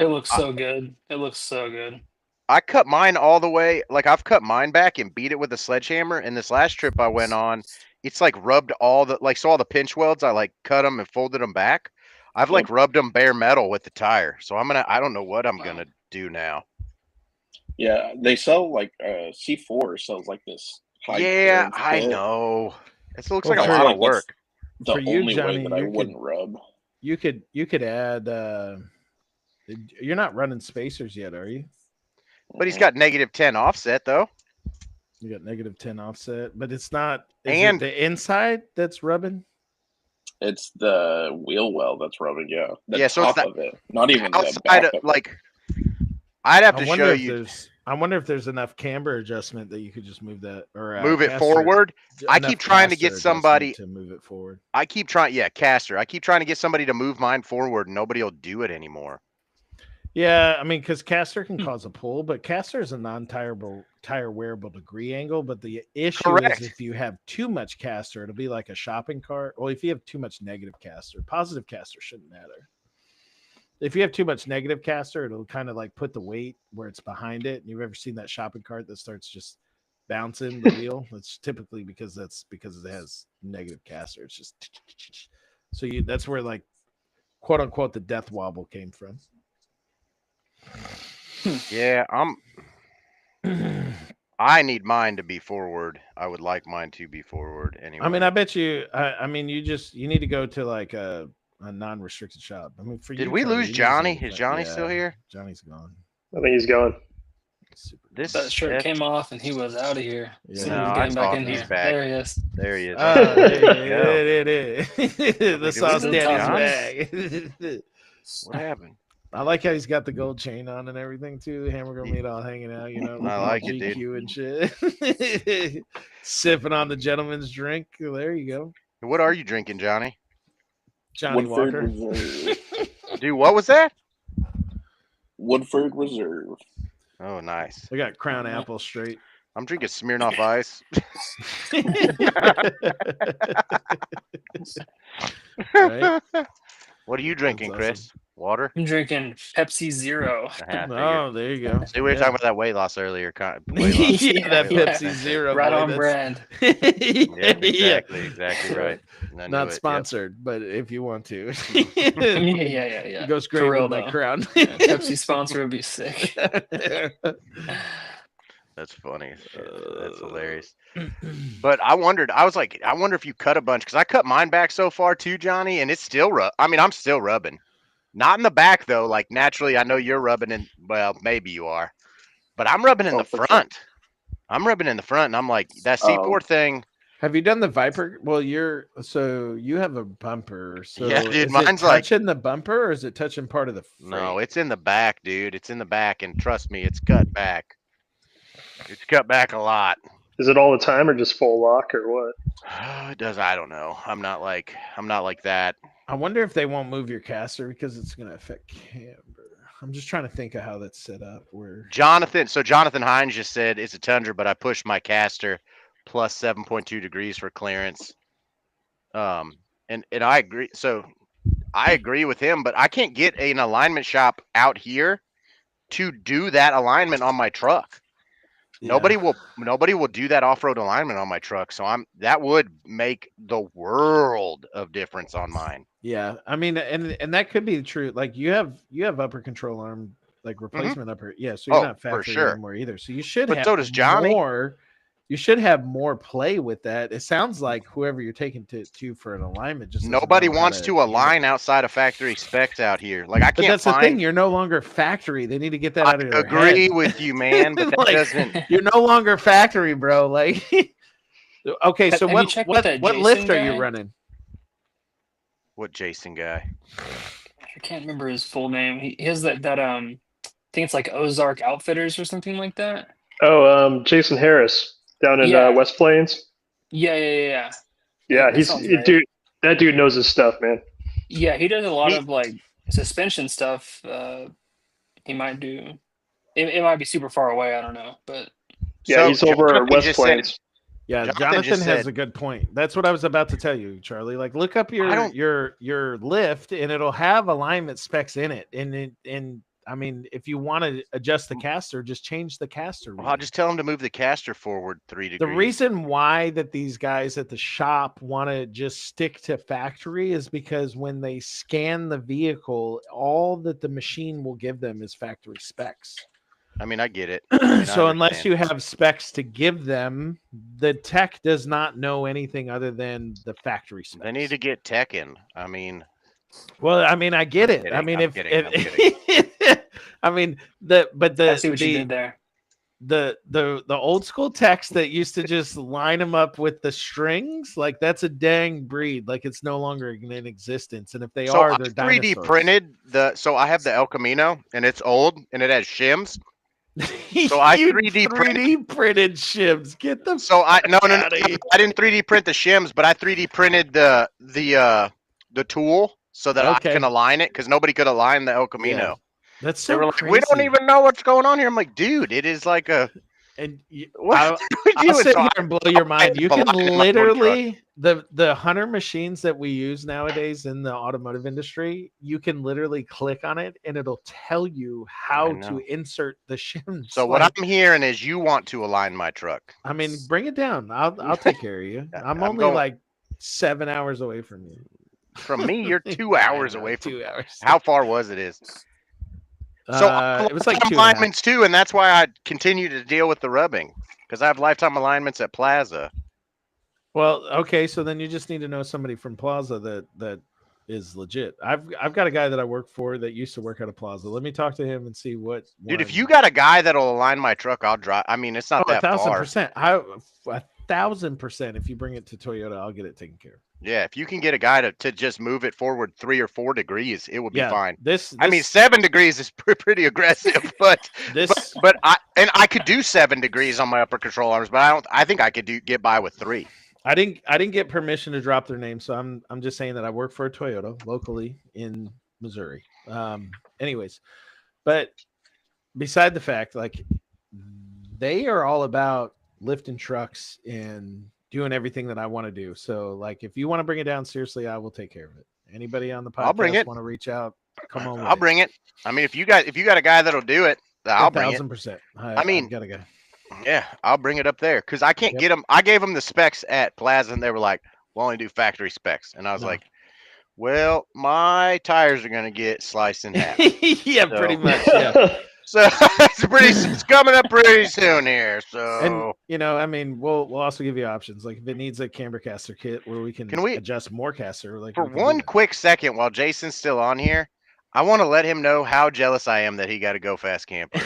It looks so good. It looks so good. I cut mine all the way. Like, I've cut mine back and beat it with a sledgehammer. And this last trip I went on, it's like rubbed all the, like, so all the pinch welds, I like cut them and folded them back. I've like rubbed them bare metal with the tire. So I don't know what I'm going to do now. Yeah, they sell like C4 sells like this high Yeah, clearance I kit. know. It looks Well, like a I lot feel of like that's work. The For you, only Johnny, way that I you could- wouldn't rub. You could add. You're not running spacers yet, are you? But he's got -10 offset though. You got -10 offset, but it's not. Is And- it the inside that's rubbing? It's the wheel well that's rubbing. Yeah, the Yeah, so it's top of it, not even the Outside back of of it. like, I'd have I to wonder show if you. there's. I wonder if there's enough camber adjustment that you could just move that or Move it caster- forward. I enough keep trying to caster get adjustment somebody- to move it forward. I keep trying, yeah, caster. I keep trying to get somebody to move mine forward, and nobody will do it anymore. Yeah, I mean, because caster can cause a pull, but caster is a tire wearable degree angle. But the issue Correct. is if you have too much caster, it'll be like a shopping cart. Well, if you have too much negative caster, positive caster shouldn't matter. If you have too much negative caster, it'll kind of like put the weight where it's behind it. And you've ever seen that shopping cart that starts just bouncing the wheel? It's typically because it has negative caster. It's just so that's where like quote unquote the death wobble came from. Yeah, I need mine to be forward. I would like mine to be forward anyway. I mean, I bet you. I mean, you need to go to like a non-restricted shop. I mean, for Did you, we Charlie, lose you Johnny? just- Is Johnny still yeah, here? Johnny's gone. I think he's gone. Super. This That shirt that- came off and he was out of here. Yeah. So No, he's I getting back saw in him. He's here. back. There he is. There he is. Ah, There you go. the we sauce lose daddy's back. What happened? I like how he's got the gold chain on and everything too. Hamburger meat all hanging out, you know. I like it, dude. GQ and shit. Sipping on the gentleman's drink. There you go, What are you drinking, Johnny? Johnny Woodford Walker. Reserve. Dude, what was that? Woodford Reserve. Oh, nice. We got Crown Apple straight. I'm drinking Smirnoff Ice. Right? What are you drinking, That's Chris? Water? I'm drinking Pepsi Zero. Oh, there you go. See, we were Yeah. talking about that weight loss earlier. Weight loss. Yeah, that Yeah. Pepsi Zero. Right boy, on that's- brand. yeah. Exactly right. I knew Not it, yep. sponsored, but if you want to, Yeah. it goes For great real, with my though. crown. Pepsi sponsor would be sick. That's funny. as shit. That's hilarious. But I wondered, I wonder if you cut a bunch because I cut mine back so far too, Johnny, and it's still I'm still rubbing. Not in the back though. Like naturally, I know you're rubbing in. Well, maybe you are, but I'm rubbing in the for sure. front. I'm rubbing in the front, and I'm like that C4 thing. Have you done the Viper? Well, you have a bumper. So Yeah, dude, is mine's it like- touching the bumper or is it touching part of the frame? No, it's in the back, dude. It's in the back, and trust me, it's cut back. It's cut back a lot. Is it all the time or just full lock or what? It does. I don't know. I'm not like that. I wonder if they won't move your caster because it's going to affect camber. I'm just trying to think of how that's set up. Where Jonathan Hines just said it's a Tundra, but I pushed my caster plus 7.2 degrees for clearance. And I agree. So I agree with him, but I can't get an alignment shop out here to do that alignment on my truck. Yeah. Nobody will do that off-road alignment on my truck. So that would make the world of difference on mine. Yeah, I mean, and that could be true. Like you have upper control arm like replacement upper. Yeah, so you're not for factory sure. anymore either. So you should But have so does Johnny. more. You should have more play with that. It sounds like whoever you're taking to for an alignment just doesn't Nobody know how wants to align handle it. outside of factory specs out here. Like I But can't that's the find. thing. You're no longer factory. They need to get that out of their agree head. with you, man, but that Like, doesn't. You're no longer factory, bro. Like, okay. So Have you checked with that what Jason lift are you guy? running? What Jason guy? I can't remember his full name. He has that I think it's like Ozark Outfitters or something like that. Oh, Jason Harris down in Yeah. West Plains. Yeah. Yeah, That sounds right. dude. That dude knows his stuff, man. Yeah, he does a lot of like suspension stuff. He might do. It might be super far away. I don't know, but Yeah, So he's over Jonathan West just said- Plains. Yeah, Jonathan Jonathan just has said- a good point. That's what I was about to tell you, Charlie. Like, look up your lift, and it'll have alignment specs in it. And I mean, if you want to adjust the caster, just change the caster. Well, I'll just tell him to move the caster forward 3 degrees. The reason why that these guys at the shop want to just stick to factory is because when they scan the vehicle, all that the machine will give them is factory specs. I mean, I get it. I mean, So I unless understand. you have specs to give them, the tech does not know anything other than the factory specs. They need to get tech in. I mean, Well, I mean, I get it. I kidding, mean, I'm if kidding. I mean I see what you did there. the old school techs that used to just line them up with the strings, like that's a dang breed. Like it's no longer in existence. And if they so are, I they're 3D dinosaurs. printed so I have the El Camino and it's old and it has shims. So I You 3D 3D printed shims. Get them. So I no outta here. I didn't 3D print the shims, but I 3D printed the tool so that Okay. I can align it because nobody could align the El Camino. That's They so were like, crazy. we don't even know what's going on here. I'm like, dude, it is like a And what I'll, are we I'll doing? sit So here and blow your mind. You can align my own literally the hunter machines that we use nowadays in the automotive industry. You can literally click on it and it'll tell you how know. to insert the shims. So what I'm hearing is you want to align my truck. I mean, bring it down. I'll take care of you. I'm I'm only going- like 7 hours away from you. From me, you're 2 hours I know, away from 2 hours. how far was it is. So it was like 2.5. alignments too, and that's why I continue to deal with the rubbing because I have lifetime alignments at Plaza. Well, okay, so then you just need to know somebody from Plaza that is legit. I've got a guy that I work for that used to work at a Plaza. Let me talk to him and see what. Dude, if you got a guy that'll align my truck, I'll drive. I mean, it's not that far. 1,000%. 1,000%. If you bring it to Toyota, I'll get it taken care of. Yeah, if you can get a guy to just move it forward 3 or 4 degrees, it would be fine. This I mean, 7 degrees is pretty aggressive, but this but I could do 7 degrees on my upper control arms, but I think I could get by with 3. I didn't get permission to drop their name, so I'm just saying that I work for a Toyota locally in Missouri. Anyways, but beside the fact, like they are all about lifting trucks and doing everything that I want to do. So like if you want to bring it down seriously, I will take care of it. Anybody on the podcast I'll bring it. want to reach out, come on. I'll bring it. I mean, if you got a guy that'll do it, I'll bring it. 1,000%. I mean, I've got a guy. Yeah, I'll bring it up there because I can't get them. I gave them the specs at Plaza, and they were like, "We'll only do factory specs," and I was No. like, "Well, my tires are gonna get sliced in half." Yeah, So- pretty much. Yeah. So it's coming up pretty soon here. So And you know, I mean, we'll also give you options. Like if it needs a camber caster kit where we can we- adjust more caster. Like for we can do one that. quick second, while Jason's still on here, I want to let him know how jealous I am that he got to go fast camper.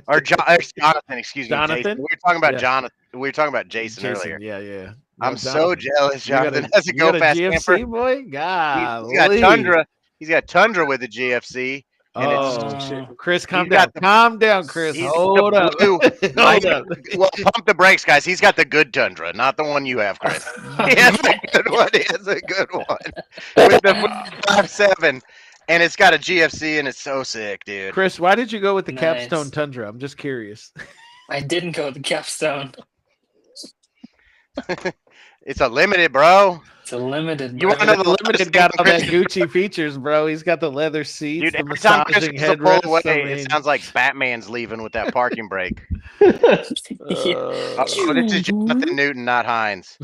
Or Jonathan, excuse me. Jonathan? Jason. We were talking about Yeah. Jonathan. We were talking about Jason earlier. Yeah, yeah. No, I'm so jealous. You got Jonathan has a you got go fast GFC camper. boy. God, He's got Tundra. He's got Tundra with the GFC. And Oh, it's, shit. Chris, calm he's got down. Calm down, Chris. he's Hold the up. blue- Hold up. well, pump the brakes, guys. He's got the good Tundra, not the one you have, Chris. He has a good one. He has a good one with the 5.7, and it's got a GFC, and it's so sick, dude. Chris, why did you go with the Nice. capstone Tundra? I'm just curious. I didn't go with the capstone. It's a limited, bro. It's a limited. You wanna bro. know The limited got all that Gucci features, bro. He's got the leather seats, Dude, the every time Chris massaging gets to pull headrest. away, I mean, it sounds like Batman's leaving with that parking brake. Yeah. Oh, this is Jonathan Newton, not Hines.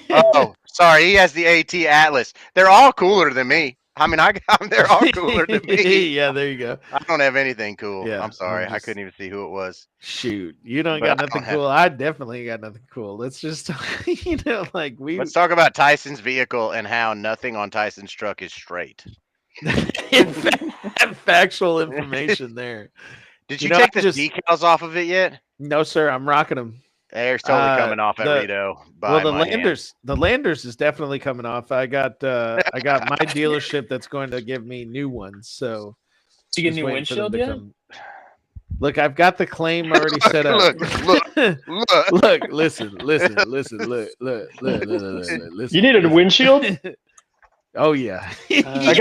Oh, sorry, he has the AT Atlas. They're all cooler than me. I mean, there are cooler than me. Yeah, there you go. I don't have anything cool. Yeah, I'm sorry. I'm I just- couldn't even see who it was. Shoot, you don't But got I nothing don't have- cool. I definitely got nothing cool. Let's just, like Let's talk about Tyson's vehicle and how nothing on Tyson's truck is straight. factual information there. Did You you know, take I the just- decals off of it yet? No, sir, I'm rocking them. They're totally coming off at the- Rito. Well, By the my hand. Landers is definitely coming off. I got my dealership that's going to give me new ones. So Did you get a just new waiting for them windshield to yet? come. Look, I've got the claim already set up. Look. Look, listen, look, listen. You needed a windshield? Oh yeah. I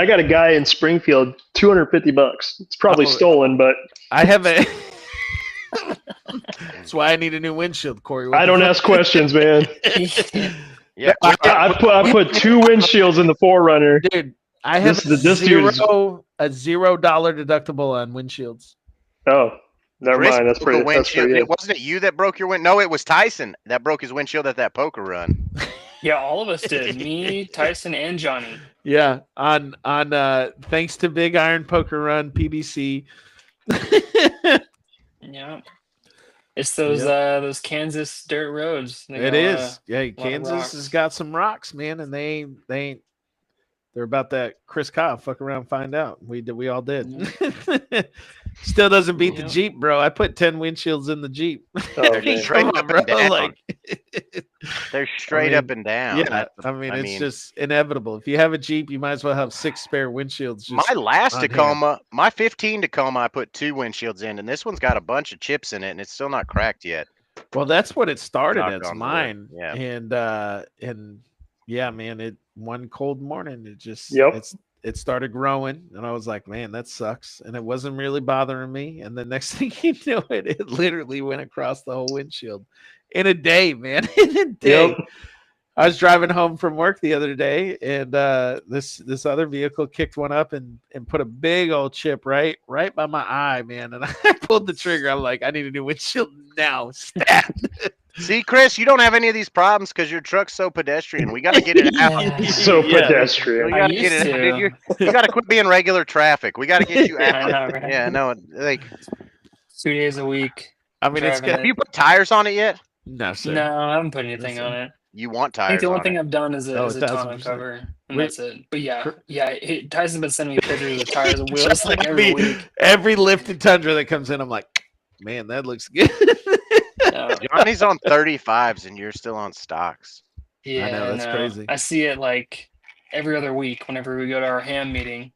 got a guy in Springfield, $250. It's probably Oh. stolen, but I have a. That's why I need a new windshield, Corey. What I the don't fuck? ask questions, man. Yeah. I put 2 windshields in the Forerunner. Dude, I have This dude is- a $0 deductible on windshields. Oh, never Chris mind. That's broke a pretty. That's windshield. pretty good. Wasn't it you that broke your wind? No, it was Tyson that broke his windshield at that poker run. Yeah, all of us did. Me, Tyson, and Johnny. Yeah, on thanks to Big Iron Poker Run PBC. Yeah. It's those Kansas dirt roads. They It got, is. Yeah, of Kansas rocks. has got some rocks, man, and they ain't. They're about that Chris Kyle. Fuck around, find out. We all did. Still doesn't beat the Yeah. Jeep, bro. I put 10 windshields in the Jeep. Oh, They're man. straight Come up on, and bro. down. Like, They're straight mean, up and down. yeah, That's- I mean, it's just inevitable. If you have a Jeep, you might as well have 6 spare windshields. Just my last on hand. Tacoma, my 15 Tacoma, I put 2 windshields in, and this one's got a bunch of chips in it, and it's still not cracked yet. Well, that's what it started Knock as on wood. mine. Yeah. And yeah, man, it one cold morning, it just Yep. it started growing, and I was like, man, that sucks. And it wasn't really bothering me. And the next thing you know, it literally went across the whole windshield in a day, man. In a day. Yep. I was driving home from work the other day, and this other vehicle kicked one up and put a big old chip right by my eye, man. And I pulled the trigger. I'm like, I need a new windshield now. Stat. See, Chris, you don't have any of these problems because your truck's so pedestrian. We got to get it out. Yeah. So Yeah. pedestrian. We got to get used it out. to. Dude. You got to quit being regular traffic. We got to get you I out. know, right? Yeah, no, like, 2 days a week. I mean, it's Driving have you put tires on it yet? no, sir. No, I haven't put anything Listen. on it. You want I tires think the only on thing it. I've done is a, Oh, is a tonneau 1000%. cover, and Wait. that's it. But yeah, Cr- Tyson's been sending me pictures of tires and wheels like every week. Every lifted Tundra that comes in, I'm like, man, that looks good. Johnny's on 35s and you're still on stocks. Yeah, I know, that's crazy. I see it like every other week whenever we go to our ham meeting.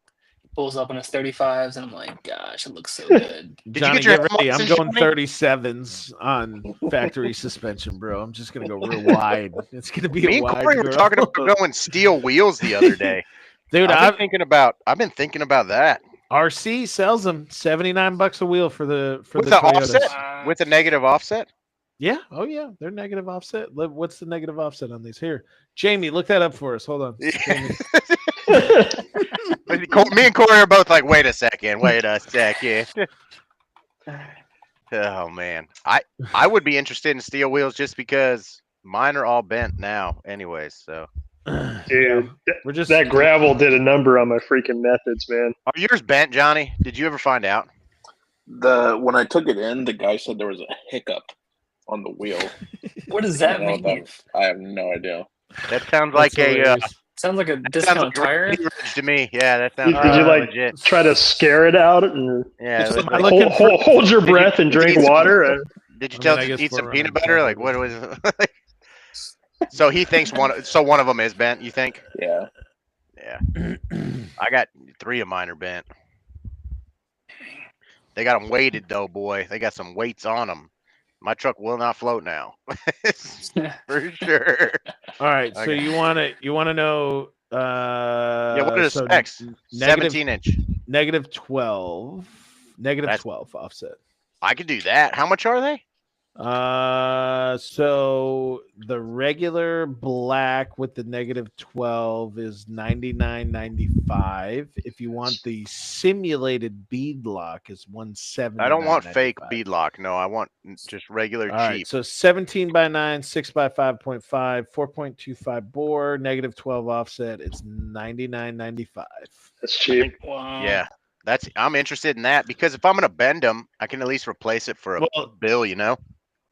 Pulls up on his 35s, and I'm like, gosh, it looks so good. you Johnny, get your get ready. I'm license, going Johnny? 37s on factory suspension, bro. I'm just gonna go real wide. It's gonna be Me a and wide. Corey were girl. talking about going steel wheels the other day. Dude, I've been thinking about that. RC sells them $79 a wheel for the With the the Toyotas. offset? With a negative offset? Yeah. Oh yeah, they're negative offset. What's the negative offset on these? Here, Jamie, look that up for us. Hold on. Jamie. Me and Corey are both like, wait a second. Oh man, I would be interested in steel wheels just because mine are all bent now, anyways. So Dude, We're just that gravel did a number on my freaking methods, man. are yours bent, Johnny? Did you ever find out? When I took it in, the guy said there was a hiccup on the wheel. What does I that don't know what mean? I have no idea. That sounds like That's a hilarious. Sounds like a sounds discount like tire. leverage to me. Yeah, that sounds Did you, like, legit. Try to scare it out and Yeah, It's it was like- like- looking hold your breath and drink water. did you I tell mean, I him to guess eat some we're peanut running butter? Like back. what was it? So he thinks one of them is bent. You think? Yeah. Yeah. I got 3 of mine are bent. They got them weighted though, boy. They got some weights on them. My truck will not float now, for sure. All right. So Okay. you want to know? Yeah, what are the so specs? negative 17-inch. negative 12, negative That's- 12 offset. I could do that. How much are they? So the regular black with the -12 is 99.95. If you want the simulated beadlock, is 179. I don't want fake beadlock. No, I want just regular All cheap. right, so 17x9, 6x5.5, 4.25 bore, -12 offset. It's 99.95. That's cheap. Wow. Yeah, I'm interested in that because if I'm gonna bend them, I can at least replace it for a bill. You know.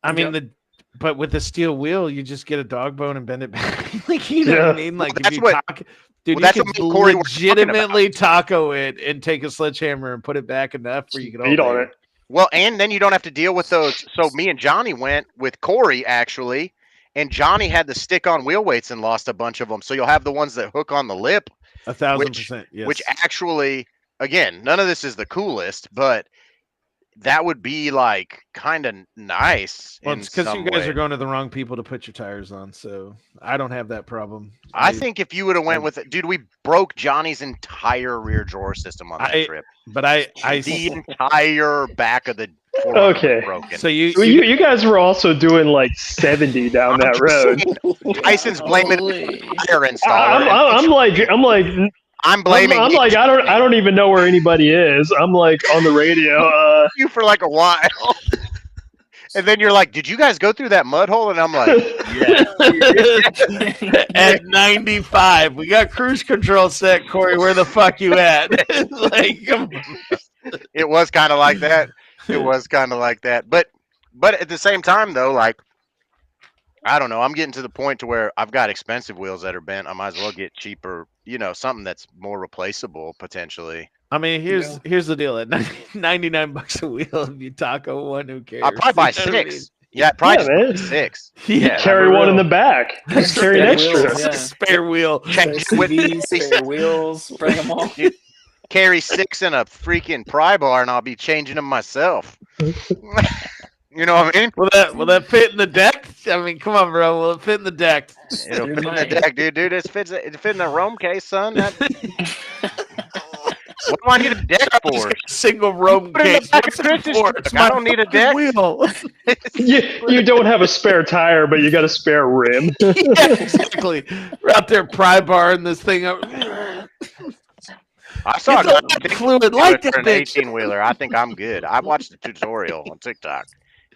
I mean but with the steel wheel, you just get a dog bone and bend it back. Like you know what I mean? Like Well, if you talk, dude, well, that's you what can me and Corey were talking about. legitimately taco it and take a sledgehammer and put it back enough where you can beat on it. Well, and then you don't have to deal with those. So me and Johnny went with Corey actually, and Johnny had the stick-on wheel weights and lost a bunch of them. So you'll have the ones that hook on the lip, 1,000%. Yes. which actually, again, none of this is the coolest, but that would be like kind of nice. Well, it's because you guys are going to the wrong people to put your tires on, so I don't have that problem. I think if you would have went with it, dude, we broke Johnny's entire rear drawer system on that trip. But I the entire back of the okay. Broken. So you guys were also doing like 70 down that road. Tyson's blaming tire installer. I'm blaming. I'm like I don't even know where anybody is. I'm like on the radio. You for like a while. And then you're like, did you guys go through that mud hole? And I'm like, yeah. At 95. We got cruise control set, Corey. Where the fuck you at? Like, come on. It was kind of like that. It was kind of like that. But at the same time, though, like, I don't know. I'm getting to the point to where I've got expensive wheels that are bent. I might as well get cheaper, something that's more replaceable potentially. I mean, here's the deal. At $99 a wheel, if you taco one, who cares? I'll probably buy 6. I mean? Yeah, probably 6. Yeah, carry one in the back. Just carry an extra. Spare wheel. Spare wheels. Bring them all. Carry 6 in a freaking pry bar, and I'll be changing them myself. You know what I mean? Will that fit in the deck? I mean, come on, bro. Will it fit in the deck? It'll fit in the deck, dude. It fits in the Rome case, son. What do I need a deck for? Single Rome case. I don't need a deck. Wheel. you don't have a spare tire, but you got a spare rim. Yeah, exactly. We're out there pry barring this thing up. I saw a fluid like that for an 18-wheeler. I think I'm good. I watched the tutorial on TikTok.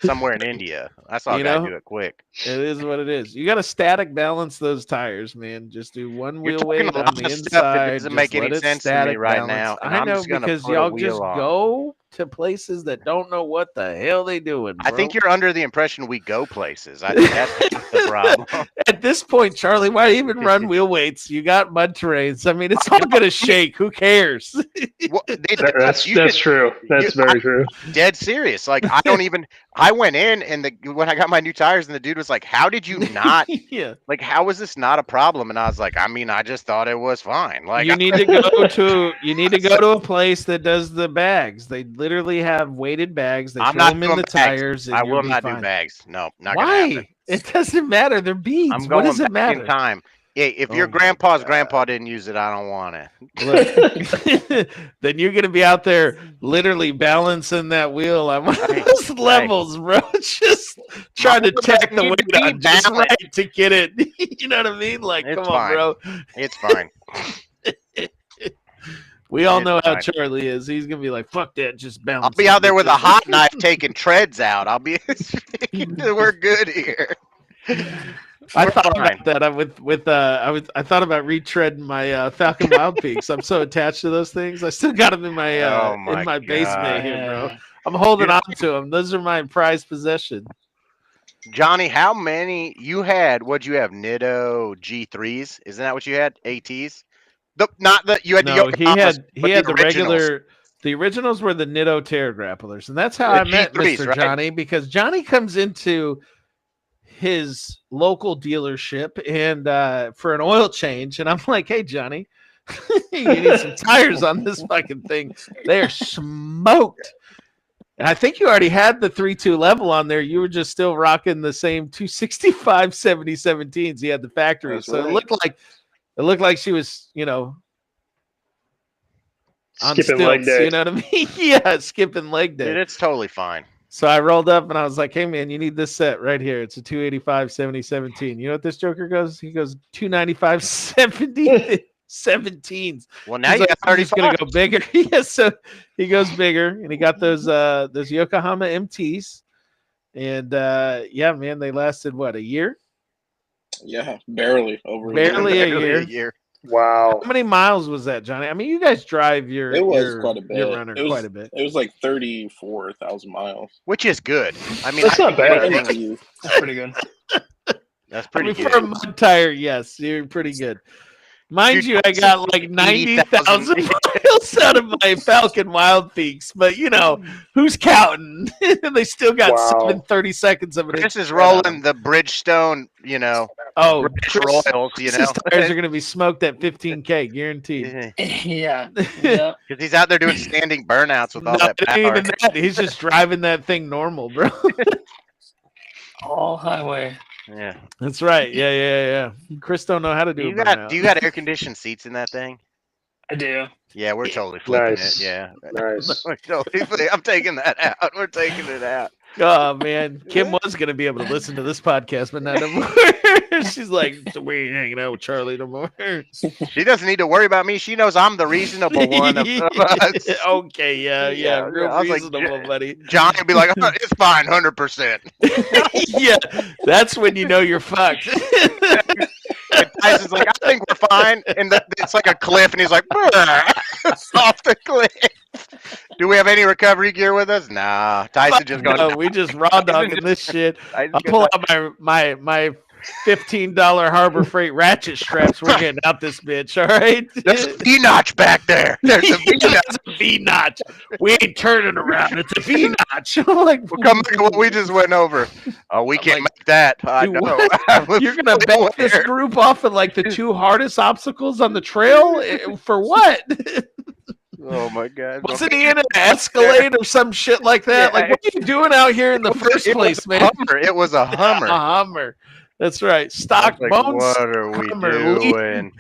Somewhere in India. I saw a guy do it quick. It is what it is. You got to static balance those tires, man. Just do one wheel weight on the inside. It doesn't make any sense to me right now. I know, because y'all just go to places that don't know what the hell they doing, bro. I think you're under the impression we go places. I think that's the problem. At this point, Charlie, why even run wheel weights? You got mud terrains. I mean, it's all going to shake. Who cares? Well, that's true. That's very true. Dead serious. Like, I went in and when I got my new tires and the dude was like, how did you not? Yeah. Like, how was this not a problem? And I was like, I mean, I just thought it was fine. Like, you need to go to a place that does the bags. They literally have weighted bags. They throw them in the tires. I will not do bags. No, not Why? gonna happen. It doesn't matter. They're beads. I'm going what does it back matter? in time. Yeah, if your grandpa's grandpa didn't use it, I don't want it. Look, then you're gonna be out there literally balancing that wheel on one of those levels, bro. Just trying to tack the weight on just right to get it. You know what I mean? Like, come on, bro. It's fine. We all know how Charlie is. He's gonna be like, "Fuck that, just balance." I'll be out there with a hot knife taking treads out. I'll be. We're good here. I thought about that. I thought about retreading my Falcon Wild Peaks. I'm so attached to those things. I still got them in my basement here, bro. I'm holding on to them. Those are my prized possession. Johnny, how many you had? What'd you have? Nitto G3s? Isn't that what you had? ATs? You had he had the regular. The originals were the Nitto Terra grapplers, and that's how I met Mr. Right? Johnny, because Johnny comes into his local dealership and for an oil change, and I'm like, "Hey, Johnny, you need some tires on this fucking thing. They're smoked." And I think you already had the 3.2 level on there. You were just still rocking the same 265 7017s. He had the factory, so right. It looked like she was, on skipping stilts, leg day. You know what I mean? Yeah, skipping leg day. Dude, it's totally fine. So I rolled up and I was like, "Hey man, you need this set right here. It's a 285 70 17." You know what this joker goes? He goes 295 70 17s. Well, now He's you like, got "I'm just gonna 35. go bigger." Yeah, so he goes bigger, and he got those Yokohama MTs, and yeah, man, they lasted what, a year? Yeah, barely over a Barely year. a Barely year. a year. Wow. How many miles was that, Johnny? I mean, you guys drive It was quite a bit. your runner It was quite a bit. It was like 34,000 miles. Which is good. I mean, That's I not think bad. anything- That's pretty good. That's I pretty mean, good. for a mud tire, yes, you're pretty good. Mind Dude, you, I got like 90,000 miles out of my Falcon Wild Peaks, but you know, who's counting? They still got Wow. 30 seconds of it. Chris is rolling the Bridgestone, Oh, British Chris, Royals, Chris's tires are going to be smoked at 15K, guaranteed. Yeah. Yeah. Because he's out there doing standing burnouts with all No, that it ain't power. even that. He's just driving that thing normal, bro. All highway. Yeah. That's right. Yeah. Chris don't know how to do a burnout. Do you got air conditioned seats in that thing? I do. Yeah, we're totally flipping Nice. it. Yeah. Nice. We're totally I'm taking that out. We're taking it out. Oh man, Kim was gonna be able to listen to this podcast, but not no more. She's like, we ain't hanging out with Charlie no more. She doesn't need to worry about me. She knows I'm the reasonable one of us. Okay, yeah, real I was like, reasonable, buddy. John would be like, "Oh, it's fine, 100%. Yeah, that's when you know you're fucked. And Tyson's like, I think we're fine. And it's like a cliff, and he's like, off the cliff. Do we have any recovery gear with us? Nah. Tyson just goes, No, we just raw dogging this shit. Tyson's I'll pull out my $15 Harbor Freight ratchet straps. We're getting out this bitch, all right? There's a V-notch back there. There's a V-notch. It's a V-notch. We ain't turning around. It's a V-notch. I'm like, We'll come back to what we just went over. Oh, we can't make that. I dude, know. You're gonna bet this group off at like the two hardest obstacles on the trail for what? Oh my God! Wasn't he in an Escalade or some shit like that? Yeah, Like, what are you doing out here in the first place, man? Hummer. It was a Hummer. A Hummer. That's right. I Stock was like, bones. what are we Hummer doing?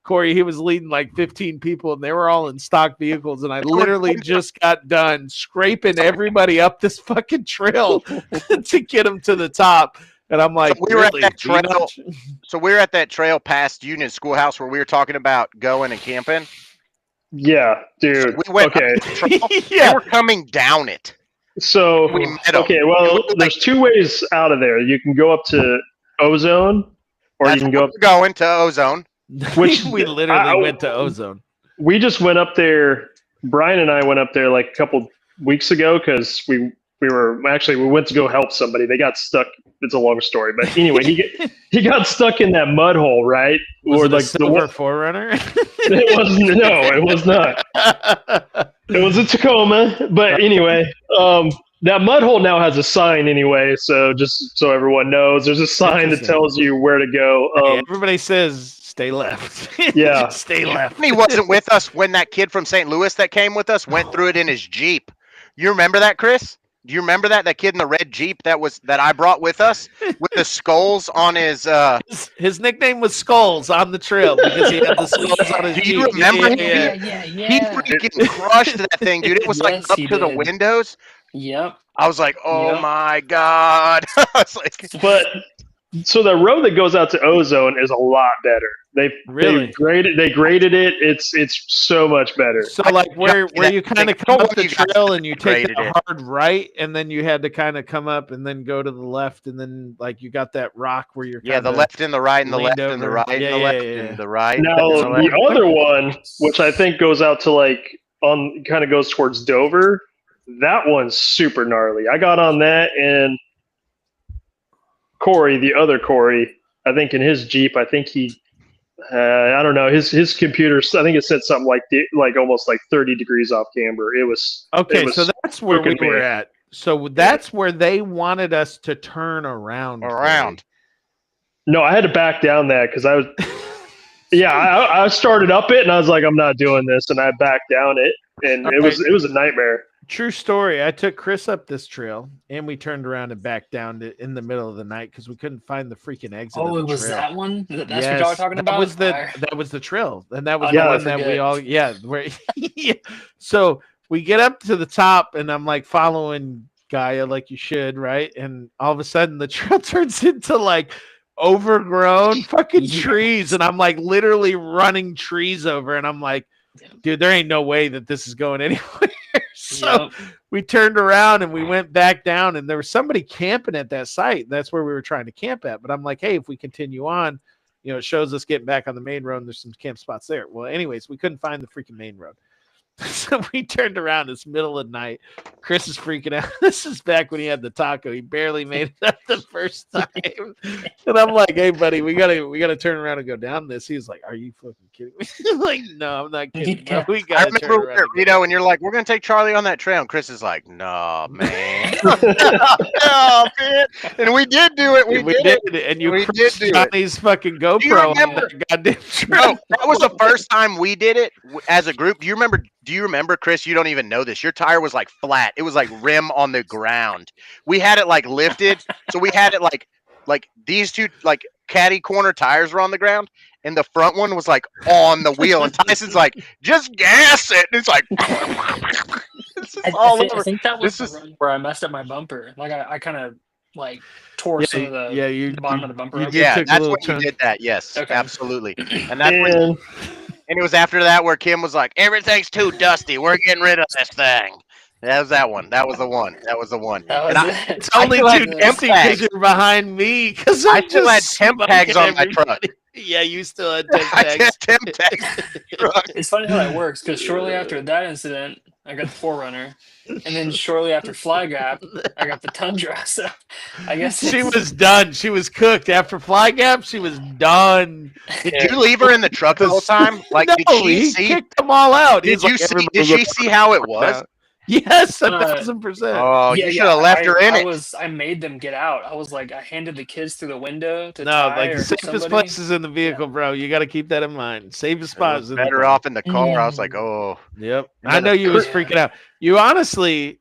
Corey, he was leading like 15 people, and they were all in stock vehicles. And I literally just got done scraping everybody up this fucking trail to get them to the top. And I'm like, So we were at really? that trail. V-notch? So we were at that trail past Union Schoolhouse where we were talking about going and camping. Yeah, dude. We went Okay. up the trail. Yeah. They were coming down it. So, We met 'em. okay, well, there's two ways out of there. You can go up to Ozone, or you That's can where go up. we're going to Ozone. Which we literally I- went to Ozone. We just went up there. Brian and I went up there like a couple weeks ago because we went to go help somebody. They got stuck. It's a long story, but anyway, he got stuck in that mud hole, right? Was or it a like silver Forerunner? it wasn't. No, it was not. It was a Tacoma, but anyway, that mud hole now has a sign anyway. So just so everyone knows, there's a sign that Interesting. tells you where to go. Hey, everybody says stay left. Yeah. Just stay left. And he wasn't with us when that kid from St. Louis that came with us went through it in his Jeep. You remember that, Chris? Do you remember that kid in the red Jeep that I brought with us with the skulls on his His nickname was Skulls on the trail because he had the skulls on his Do you Jeep. remember him? Yeah. He freaking crushed that thing, dude. It was like Yes, up he to the did. windows. Yep. I was like, oh Yep. my God. I was like, But so the road that goes out to Ozone is a lot better. Really? They graded it. It's so much better. So like where you kind of thing. come up Don't the you guys trail and you take graded a it. hard right and then you had to kind of come up and then go to the left and then like you got that rock where you're yeah, the kinda left and the right and the leaned left and the over. right and Yeah, the yeah, left yeah. and the right. Now and the left. the other one, which I think goes out to like on kind of goes towards Dover, that one's super gnarly. I got on that and Corey, the other Corey, I think in his Jeep, I think he, I don't know, his computer, I think it said something like almost like 30 degrees off camber. It was Okay, it was so that's where we looking were bad. at. So that's where they wanted us to turn around. Around. No, I had to back down that because I was, yeah, I started up it and I was like, I'm not doing this, and I backed down it, and it was a nightmare. True story. I took Chris up this trail and we turned around and backed down in the middle of the night because we couldn't find the freaking exit. Oh, of the it was trail. that one? That's what Yes, y'all were talking about? That was the trail, and that was I the never one that we forget. all where yeah. So we get up to the top, and I'm like following Gaia like you should, right? And all of a sudden the trail turns into like overgrown fucking trees, and I'm like literally running trees over, and I'm like, dude, there ain't no way that this is going anywhere. So we turned around and we went back down, and there was somebody camping at that site. That's where we were trying to camp at. But I'm like, hey, if we continue on, it shows us getting back on the main road, and there's some camp spots there. Well, anyways, we couldn't find the freaking main road. So we turned around. It's middle of the night. Chris is freaking out. This is back when he had the taco. He barely made it up the first time. And I'm like, hey, buddy, we gotta turn around and go down this. He's like, are you fucking kidding me? I'm like, no, I'm not kidding. Yeah. We I gotta turn remember around. Rito, and you're like, we're gonna take Charlie on that trail, and Chris is like, no, man, no, man. And we did do it. We did it. And you We crushed did do Johnny's fucking GoPro. Do you remember? Goddamn No, that was the first time we did it as a group. Do you remember, Chris? You don't even know this. Your tire was like flat. It was like rim on the ground. We had it like lifted, so we had it like these two like caddy corner tires were on the ground, and the front one was like on the wheel. And Tyson's like, just gas it. And it's like I think that was the run where I messed up my bumper. Like I kind of like tore some of the bottom of the bumper. Yeah, that's when you did that. Yes, absolutely. And that's when. And it was after that where Kim was like, everything's too dusty. We're getting rid of this thing. That was that one. That was the one. It's only too dusty because you're behind me. Because I still had temp tags on my truck. Yeah, you still had temp tags. I had temp tags. It's funny how that works because shortly after that incident, I got the 4Runner, and then shortly after Fly Gap, I got the Tundra. So I guess she was done. She was cooked after Fly Gap. She was done. Did you leave her in the truck the whole time? Like, no, did she he kicked them all out. Did she see how it was? Yes, 1,000%. Oh, you should have left her in it. I made them get out. I was like, I handed the kids through the window to no, Ty like or the safest somebody. place is in the vehicle, bro. You got to keep that in mind. Safest spot is in better off in the car. I was like, oh. Yep. I know you was freaking out. You honestly,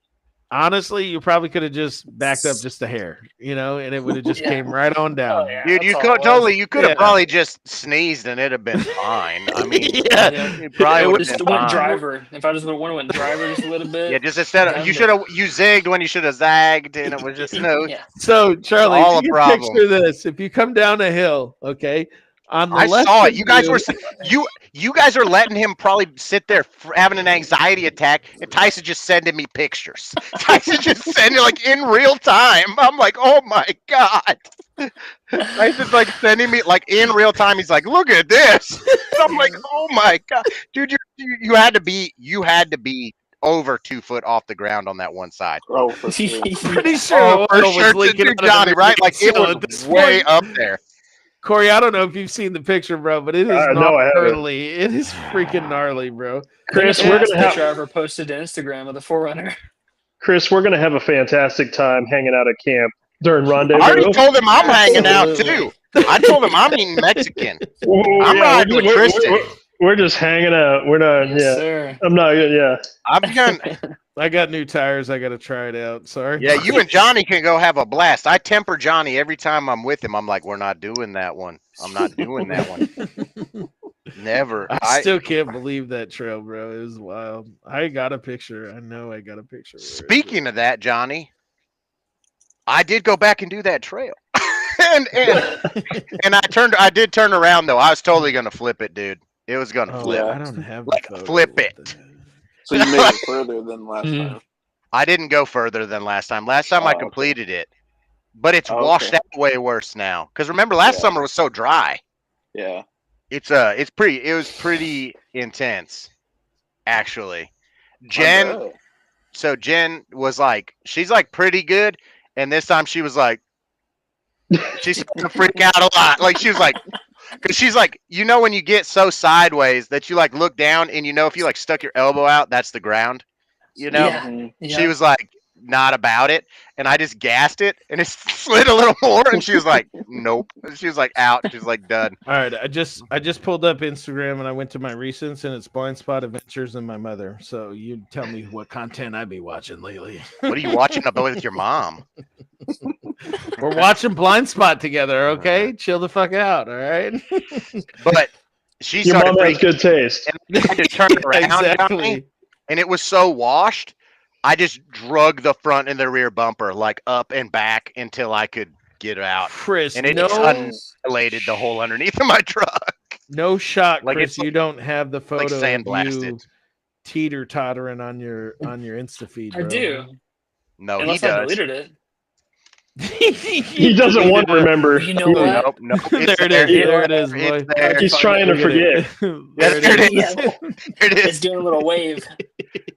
you probably could have just backed up just a hair, and it would have just came right on down. Oh, yeah, dude, you could have probably just sneezed and it'd have been fine. I mean, you probably would have been fine. Driver. If I just would have went driver just a little bit. Yeah, just instead of you zigged when you should have zagged, and it was just So Charlie, all if you a problem. picture this. If you come down a hill, okay. On the I left saw it. You guys were you guys are letting him probably sit there having an anxiety attack, and Tyson just sending me pictures. Tyson just sending like in real time. I'm like, oh my god. Tyson's like sending me like in real time. He's like, look at this. And I'm like, oh my god, dude, you had to be over 2 foot off the ground on that one side. Oh, for sure. Pretty sure. For sure, dude, Johnny, right? Like it was way up there. Corey, I don't know if you've seen the picture, bro, but it is gnarly. It is freaking gnarly, bro. Chris, we're gonna have picture posted to Instagram of the 4Runner. Chris, we're gonna have a fantastic time hanging out at camp during rendezvous. I already told him I'm hanging out too. I told him I'm eating Mexican. I'm riding with Tristan. We're just hanging out. We're not. Yes, yeah, sir. I'm not. Yeah, I got new tires. I got to try it out. Sorry. Yeah, you and Johnny can go have a blast. I temper Johnny every time I'm with him. I'm like, we're not doing that one. I'm not doing that one. Never. I still can't believe that trail, bro. It was wild. I got a picture. I know I got a picture. Speaking of that, Johnny, I did go back and do that trail. and I did turn around though. I was totally gonna flip it, dude. It was gonna flip. I don't have like flip it. So you made it further than last time. I didn't go further than last time. Last time I completed it, but it's washed out way worse now. Because remember, last summer was so dry. Yeah, it was pretty intense, actually. Jen was like, she's like pretty good, and this time she was like, she's gonna freak out a lot. Like she was like. Because she's like, when you get so sideways that you like look down and if you like stuck your elbow out, that's the ground. Yeah. She was like, not about it. And I just gassed it and it slid a little more. And she was like, nope. She was like out. She was like done. All right. I just pulled up Instagram and I went to my recents and it's Blind Spot Adventures and my mother. So you tell me what content I be watching lately. What are you watching about with your mom? We're watching Blind Spot together, okay? Chill the fuck out, all right? But your mom has good taste. And I had to turn around, exactly. and it was so washed. I just drug the front and the rear bumper like up and back until I could get out, Chris, and it no, just annihilated the whole underneath of my truck. no shot, Like, Chris. it's You don't have the like photo of sandblasted. you teeter tottering on your Insta feed, I bro. do. No, Unless he I does. deleted it. He doesn't want to remember. You know what? Nope. There It's it there. is. There it is, It's boy. there. He's trying to Look at it. forget. There it is. Yeah. There it It's is. doing a little wave.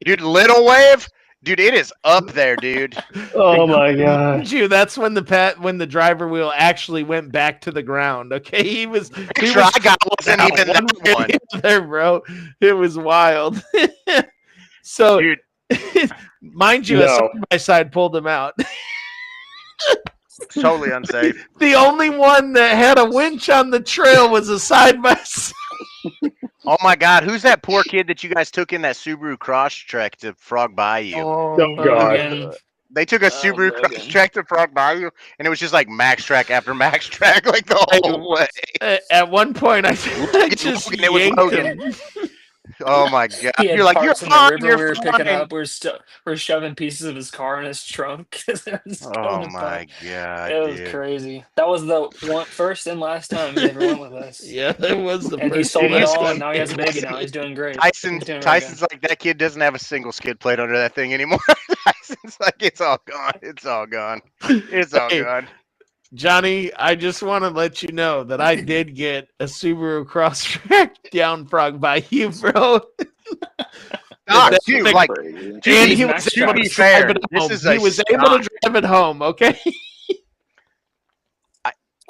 Dude, little wave? Dude, it is up there, dude. Oh my god. Mind you, that's when the driver wheel actually went back to the ground. Okay, he was Picture I got wasn't out even one that one. way there, bro. It was wild. So, Dude, mind you, a No. side by side pulled him out. it's totally unsafe. The only one that had a winch on the trail was a side by side. Oh my God, who's that poor kid that you guys took in that Subaru Cross Trek to Frog Bayou? Oh, God. Logan. They took a Subaru Cross Logan. Trek to Frog Bayou, and it was just like max track after max track, like the whole way. At one point, I just Logan, it was yanked Logan. him. Oh my God! He had You're like, you're parts in the fine, river you're we were picking fine. up. We're shoving pieces of his car in his trunk. It was Oh going my apart. God, It was dude. crazy. That was the first and last time he ever went with us. Yeah, that was the And he first sold one. it all, and now he has a baby. Now he's doing great. Tyson, He's doing really Tyson's like, that kid doesn't have a single skid plate under that thing anymore. Tyson's like, it's all gone. It's all gone. It's all Hey, gone. Johnny, I just want to let you know that I did get a Subaru Crosstrek down Frog Bayou, bro. Ah, That dude, thing- like, And These he Max was able to Tracks. drive it This home. is a He was able to stock. drive it home, okay?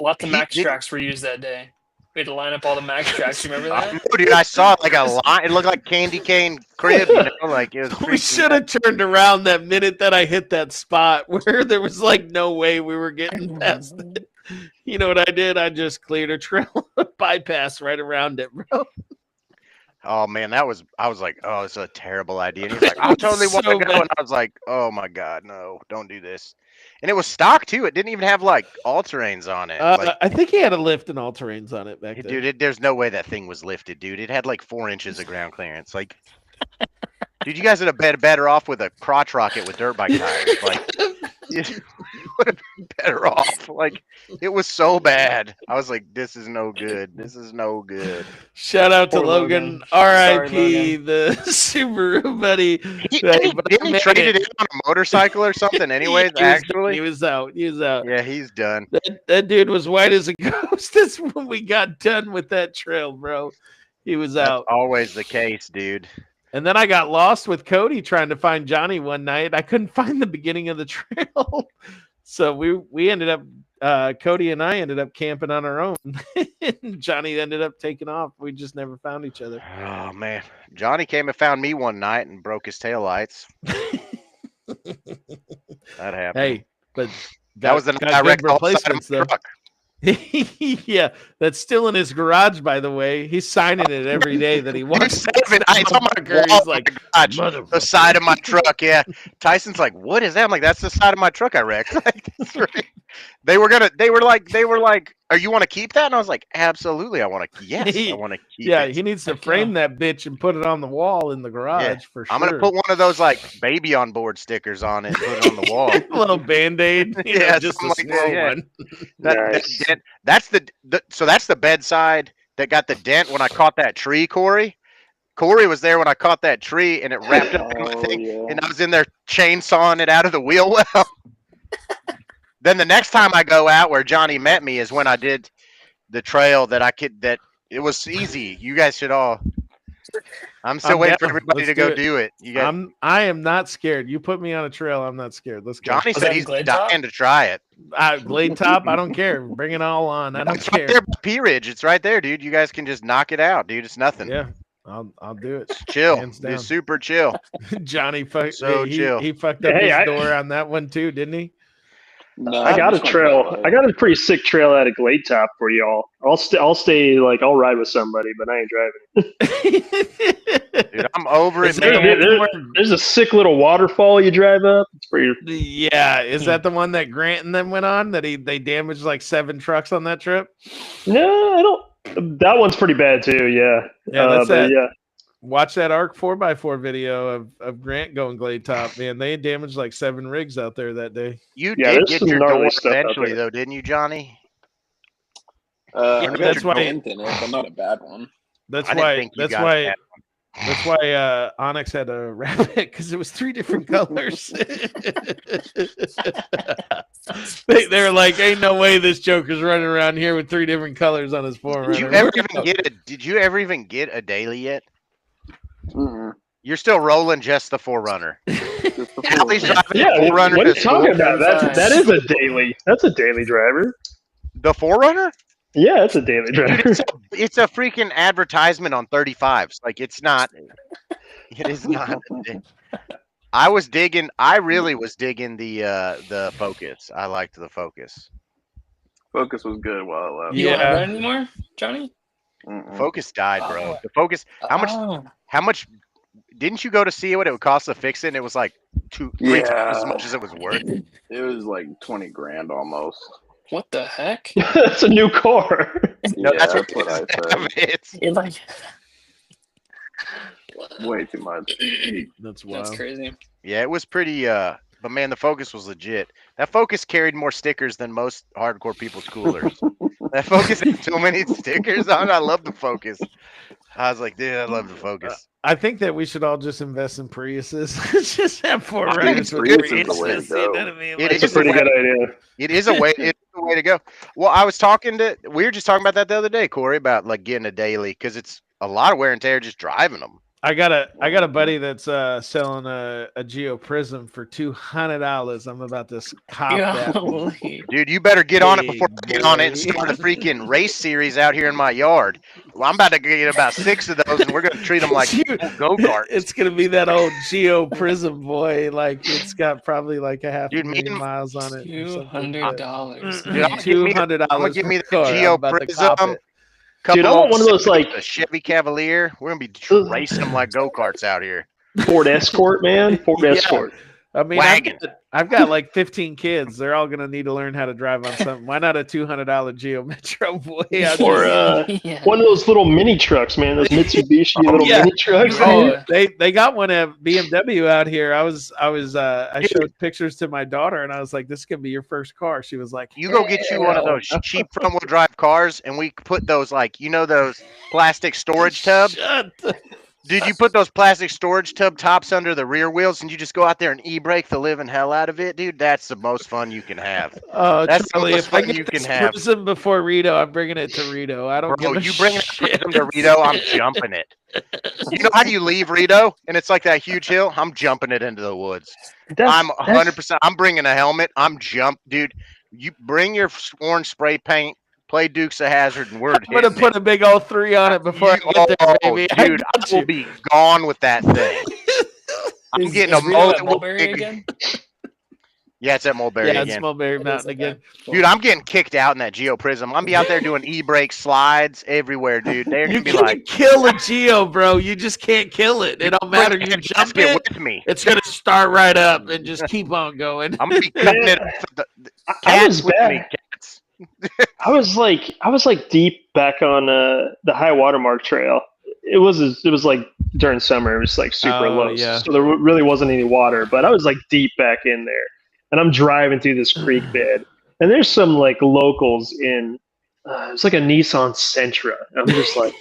Lots of He Max did- tracks were used that day. We had to line up all the Max tracks. You remember I that? know, dude, I saw it like a line. It looked like Candy Cane Crib, you know, like it was. We freaking- should have turned around that minute that I hit that spot where there was like no way we were getting past it. You know what I did? I just cleared a trail bypass right around it, bro. Oh man, I was like, oh, it's a terrible idea. And he's like, I totally want So to go, bad. and I was like, oh my God, no, don't do this. And it was stock too. It didn't even have like all terrains on it. Like, I think he had a lift and all terrains on it back then. dude, there's no way that thing was lifted, dude. It had like 4 inches of ground clearance. Like, dude, you guys would have been better off with a crotch rocket with dirt bike tires. Like, you would have been better off. Like, it was so bad. I was like, this is no good. This is no good. Shout out to Poor Logan, Logan. R.I.P. Sorry, the Subaru buddy. Didn't he trade it in on a motorcycle or something? Anyways, he actually, was out. He was out. yeah, he's done. That dude was white as a ghost. That's when we got done with that trail, bro. He was That's out. always the case, dude. And then I got lost with Cody trying to find Johnny one night. I couldn't find the beginning of the trail. So we ended up, Cody and I ended up camping on our own. Johnny ended up taking off. We just never found each other. Oh man, Johnny came and found me one night and broke his taillights. That happened. Hey, but that was the night got I good wrecked the whole side of replacements, my though. truck. Yeah, that's still in his garage, by the way. He's signing it every day that he Dude, wants. save it. It's on my Motherfucker, wall. he's like, Garage, the "Motherfucker." side of my truck. Yeah. Tyson's like, what is that? I'm like, that's the side of my truck I wrecked. Like, that's right. They were like, "Are you want to keep that?" And I was like, absolutely, I want to. Yes, I want to keep Yeah, it. he needs to Heck frame that bitch and put it on the wall in the garage for sure. I'm gonna put one of those like baby on board stickers on it and put it on the wall. a little band-aid. Yeah, Just a something like that, small yeah. one. Nice. That's the bedside that got the dent when I caught that tree, Corey. Corey was there when I caught that tree, and it wrapped up in my Oh, thing, yeah. and I was in there chainsawing it out of the wheel well. Then the next time I go out where Johnny met me is when I did the trail that it was easy. You guys should all. I'm still I'm waiting for down. everybody Let's to go do it. do it. You guys, I am not scared. You put me on a trail, I'm not scared. Let's go. Johnny Was said that he's Glade Top? dying to try it. Glade top, I don't care. Bring it all on. I don't It's right care. there by P Ridge. It's right there, dude. You guys can just knock it out, dude. It's nothing. Yeah, I'll do it. Chill. Hands down. It's super chill. Johnny fucked. So chill. He fucked up Hey, his I- door on that one too, didn't he? No, I got a just went trail. back I got a pretty sick trail at a Glade Top for y'all. I'll stay like I'll ride with somebody, but I ain't driving. Dude, I'm over it, Is that the man. one where- There's a sick little waterfall you drive up. It's pretty. Yeah, is that the one that Grant and them went on? That they damaged like 7 trucks on that trip? No, I don't. That one's pretty bad too. Yeah. Yeah, that's but that. yeah. Watch that ARC 4x4 video of Grant going glade top. Man, they damaged like 7 rigs out there that day. You Yeah, did there's get some your gnarly door stuff out eventually, there. though, didn't you, Johnny? I but got that's a why- dent in it, but not a bad one. That's I didn't why. think you That's got why. that. That's why Onyx had to wrap it because it was 3 different colors. They're like, ain't no way this Joker's running around here with 3 different colors on his forerunner. Did you ever even get a daily yet? Mm-mm. You're still rolling just the Forerunner. Just the Allie's Forerunner. driving Yeah, the Forerunner what are to you talking school. about? That is a daily. That's a daily driver. The Forerunner? Yeah, it's a daily driver. Dude, it's a freaking advertisement on 35s. Like, it's not. It is not. I really was digging the Focus. I liked the Focus. Focus was good while it left. You don't Yeah. have that anymore, Johnny? Mm-mm. Focus died, bro. Oh. The Focus. How Oh. much? Didn't you go to see what it would cost to fix it? And it was like 3 times as much as it was worth. It was like 20 grand almost. What the heck? That's a new car. No, Yeah, that's that's what I said. It's It like Way too much. That's wild. that's crazy. Yeah, it was pretty. But man, the Focus was legit. That Focus carried more stickers than most hardcore people's coolers. That Focus had so many stickers on. I love the Focus. I was like, dude, I love the Focus. I think that we should all just invest in Priuses. Just have I Forerunners think with Prius is the way to Priuses. You know go. what I mean? It It's a is pretty the way- good idea. It is a way. It's a way to go. Well, we were just talking about that the other day, Corey, about like getting a daily because it's a lot of wear and tear just driving them. I got a buddy that's selling a Geo Prism for $200. I'm about to cop that. Golly. Dude, you better get on it before I Big get on it and boy. start a freaking race series out here in my yard. Well, I'm about to get about 6 of those, and we're going to treat them like go karts. It's gonna be that old Geo Prism boy. Like it's got probably like a half Dude, a me million and- miles on it. $200. Dude, I'm gonna get me the- I'm gonna $200. give me the Geo Prism. Dude, I want one of those, like- a Chevy Cavalier. We're gonna be racing them like go karts out here. Ford Escort, man. Ford Yeah. Escort. I mean, Wagon. I've got like 15 kids. They're all gonna need to learn how to drive on something. Why not a $200 Geo Metro boy? Or Yeah. one of those little mini trucks, man. Those Mitsubishi little yeah. mini trucks. Oh, They got one at BMW out here. I showed pictures to my daughter and I was like, "This could be your first car." She was like, You go get you one of those cheap front wheel drive cars, and we put those like those plastic storage tubs. Shut the- Dude, you put those plastic storage tub tops under the rear wheels, and you just go out there and e-brake the living hell out of it, dude. That's the most fun you can have. Oh, That's the Charlie, most if I fun get you this can have. Prism before Rito, I'm bringing it to Rito. I don't Bro, give a you bring it shit. to Rito, I'm jumping it. You know how you leave Rito, and it's like that huge hill? I'm jumping it into the woods. I'm 100%. I'm bringing a helmet. Dude. You bring your orange spray paint. Play Dukes of Hazzard, and we're I'm gonna put a big old 3 on it before I get there, baby. I Dude, I got will you. be gone with that thing. I'm getting a Rito mullet. at Mulberry again? Yeah, it's at Mulberry Yeah, it's again. Mulberry It is, Mountain okay. again. Cool. Dude, I'm getting kicked out in that Geo Prism. I'm gonna be out there doing e-brake slides everywhere, dude. They're You gonna be can't like, kill a Geo, bro. You just can't kill it. It don't matter. You jump get it, with me. it's gonna start right up and just keep on going. I'm gonna be cutting it. The I cats was with bad. me, cats. I was like deep back on the high watermark trail. It was like during summer. It was like super Oh, low, yeah. so there really wasn't any water. But I was like deep back in there, and I'm driving through this creek bed, and there's some like locals in. It's like a Nissan Sentra. And I'm just like,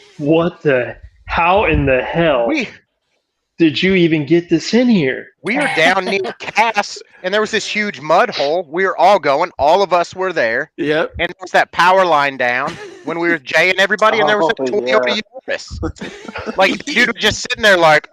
how in the hell We did you even get this in here? we were down near Cass, and there was this huge mud hole. We were all going. All of us were there, Yep. and there was that power line down when we were Jay and everybody, and there was a Oh, Toyota Yaris. Like, the dude was just sitting there, like,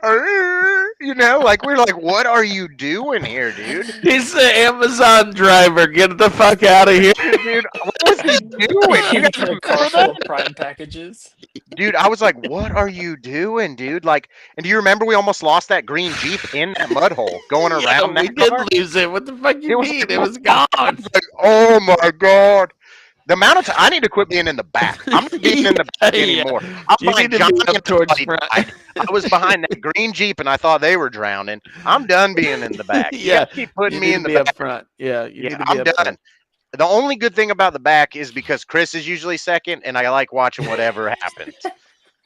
like we're like, what are you doing here, dude? He's the Amazon driver. Get the fuck out of here. Dude, what was he doing? You guys A remember car that? full of Prime packages. Dude, I was like, what are you doing, dude? Like, and do you remember we almost lost that green Jeep in that mud hole going around Yeah, we that did car? lose it. What the fuck you It was- mean? It was gone. Like, oh my god. The amount of time I need to quit being in the back. I'm not being in the back Yeah. anymore. I'm You behind need to Johnny be up and towards somebody front. died. I was behind that green Jeep and I thought they were drowning. I'm done being in the back. You Yeah. gotta keep putting You me need in to the be back. up front. Yeah, you Yeah, need to be I'm up done. front. The only good thing about the back is because Chris is usually second and I like watching whatever happens.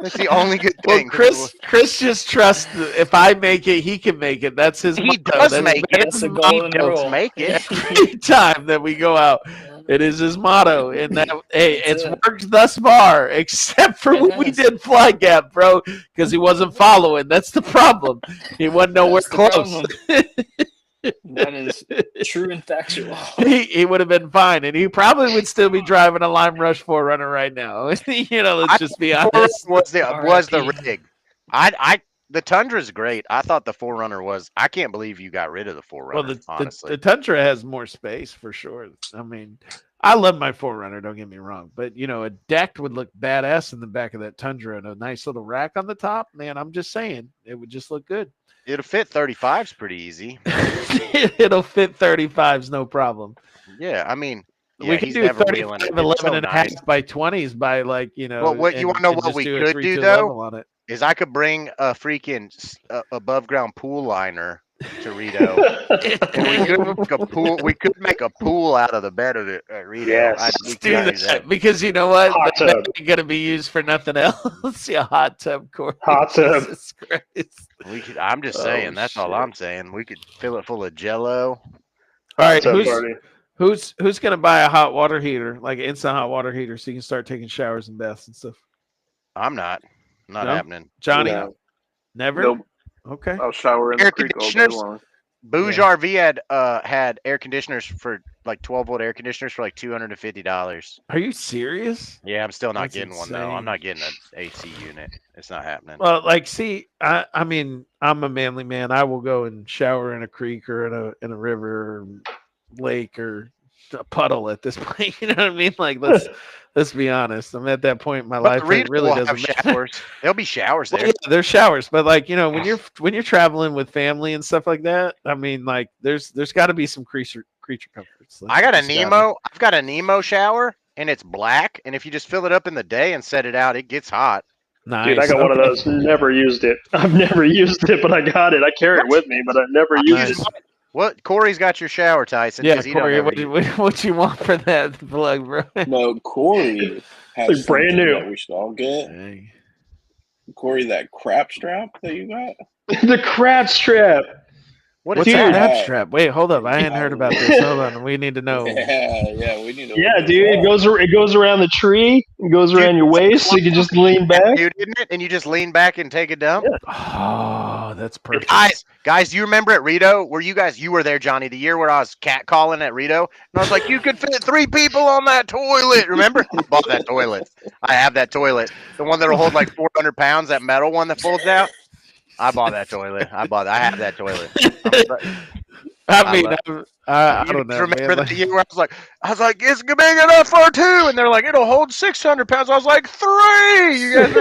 That's the only good Well, thing. Chris just trusts that if I make it, he can make it. That's his He motto. does That's make it. That's the golden Does rule. make it. every time that we go out. It is his motto, and that it's it. worked thus far, except for It when we has. did Fly Gap, bro, because he wasn't following. That's the problem. He wasn't nowhere That's the close. That is true and factual. He would have been fine, and he probably would still be driving a Lime Rush 4Runner right now. Let's just be honest. Was the R.I.P.. rig. The Tundra's great. I thought the 4Runner was. I can't believe you got rid of the 4Runner. Well, honestly, the Tundra has more space for sure. I mean, I love my 4Runner. Don't get me wrong, but a deck would look badass in the back of that Tundra and a nice little rack on the top. Man, I'm just saying, it would just look good. it'll fit 35s pretty easy. It'll fit 35s, no problem. Yeah, I mean, we can he's do never 35, wheeling it. 11 It's so and a nice. half by 20s by Well, what you want to know? What just we do a could 3-2 do though level on it. is I could bring a freaking above ground pool liner to Rito, and we could make a pool out of the bed of it at Rito. Yes. We Do could that, because you know what? Hot That tub. ain't gonna be used for nothing else. Yeah, hot tub, Corey. Hot tub. Jesus Christ. We could. I'm just Oh, saying. That's all shit. I'm saying. We could fill it full of Jello. All right, Hot tub party. who's gonna buy a hot water heater, like an instant hot water heater, so you can start taking showers and baths and stuff? I'm not. Not No? happening. Johnny, No. never. Nope. Okay. I'll shower in Air the creek all day conditioners? long. Bouge Yeah. RV had air conditioners for like 12-volt air conditioners for like $250. Are you serious? Yeah, I'm still not That's getting one though. insane. I'm not getting an AC unit. It's not happening. Well, see, I mean, I'm a manly man. I will go and shower in a creek or in a river or lake or a puddle at this point. You know what I mean? Like, let's be honest. I'm at that point in my life. Rita It really will doesn't have matter. showers. There'll be showers Well, there. yeah, there's showers, but when you're traveling with family and stuff like that, I mean, there's got to be some creature comforts. I got a Nemo. I've got a Nemo shower, and it's black. And if you just fill it up in the day and set it out, it gets hot. Nice. Dude, I got one of those. Never used it. I've never used it, but I got it. I carry it with me, but I've never used it. What? Corey's got your shower, Tyson. Yeah, 'cause he don't Corey, ever what you want for that plug, bro? No, Corey has It's brand something new. that we should all get. Dang. Corey, that crap strap that you got. The crab strap. What What's is a Dude. that? snap strap? Wait, hold up. I hadn't heard about this. Hold on. We need to know. Yeah, we need to. Yeah, look dude, this up. it goes around the tree. It goes around your waist, so you can just lean back. Dude, isn't it? And you just lean back and take a dump. Yeah. Oh, that's perfect. Guys, do you remember at Rito? You were there, Johnny, the year where I was catcalling at Rito, and I was like, you could fit 3 people on that toilet. Remember? I bought that toilet. I have that toilet, the one that'll hold like 400 pounds. That metal one that folds out. I bought that toilet. I have that toilet. I don't know. Remember Man. that year where I was like, it's big enough for 2, and they're like, it'll hold 600 pounds. I was like, 3. You guys.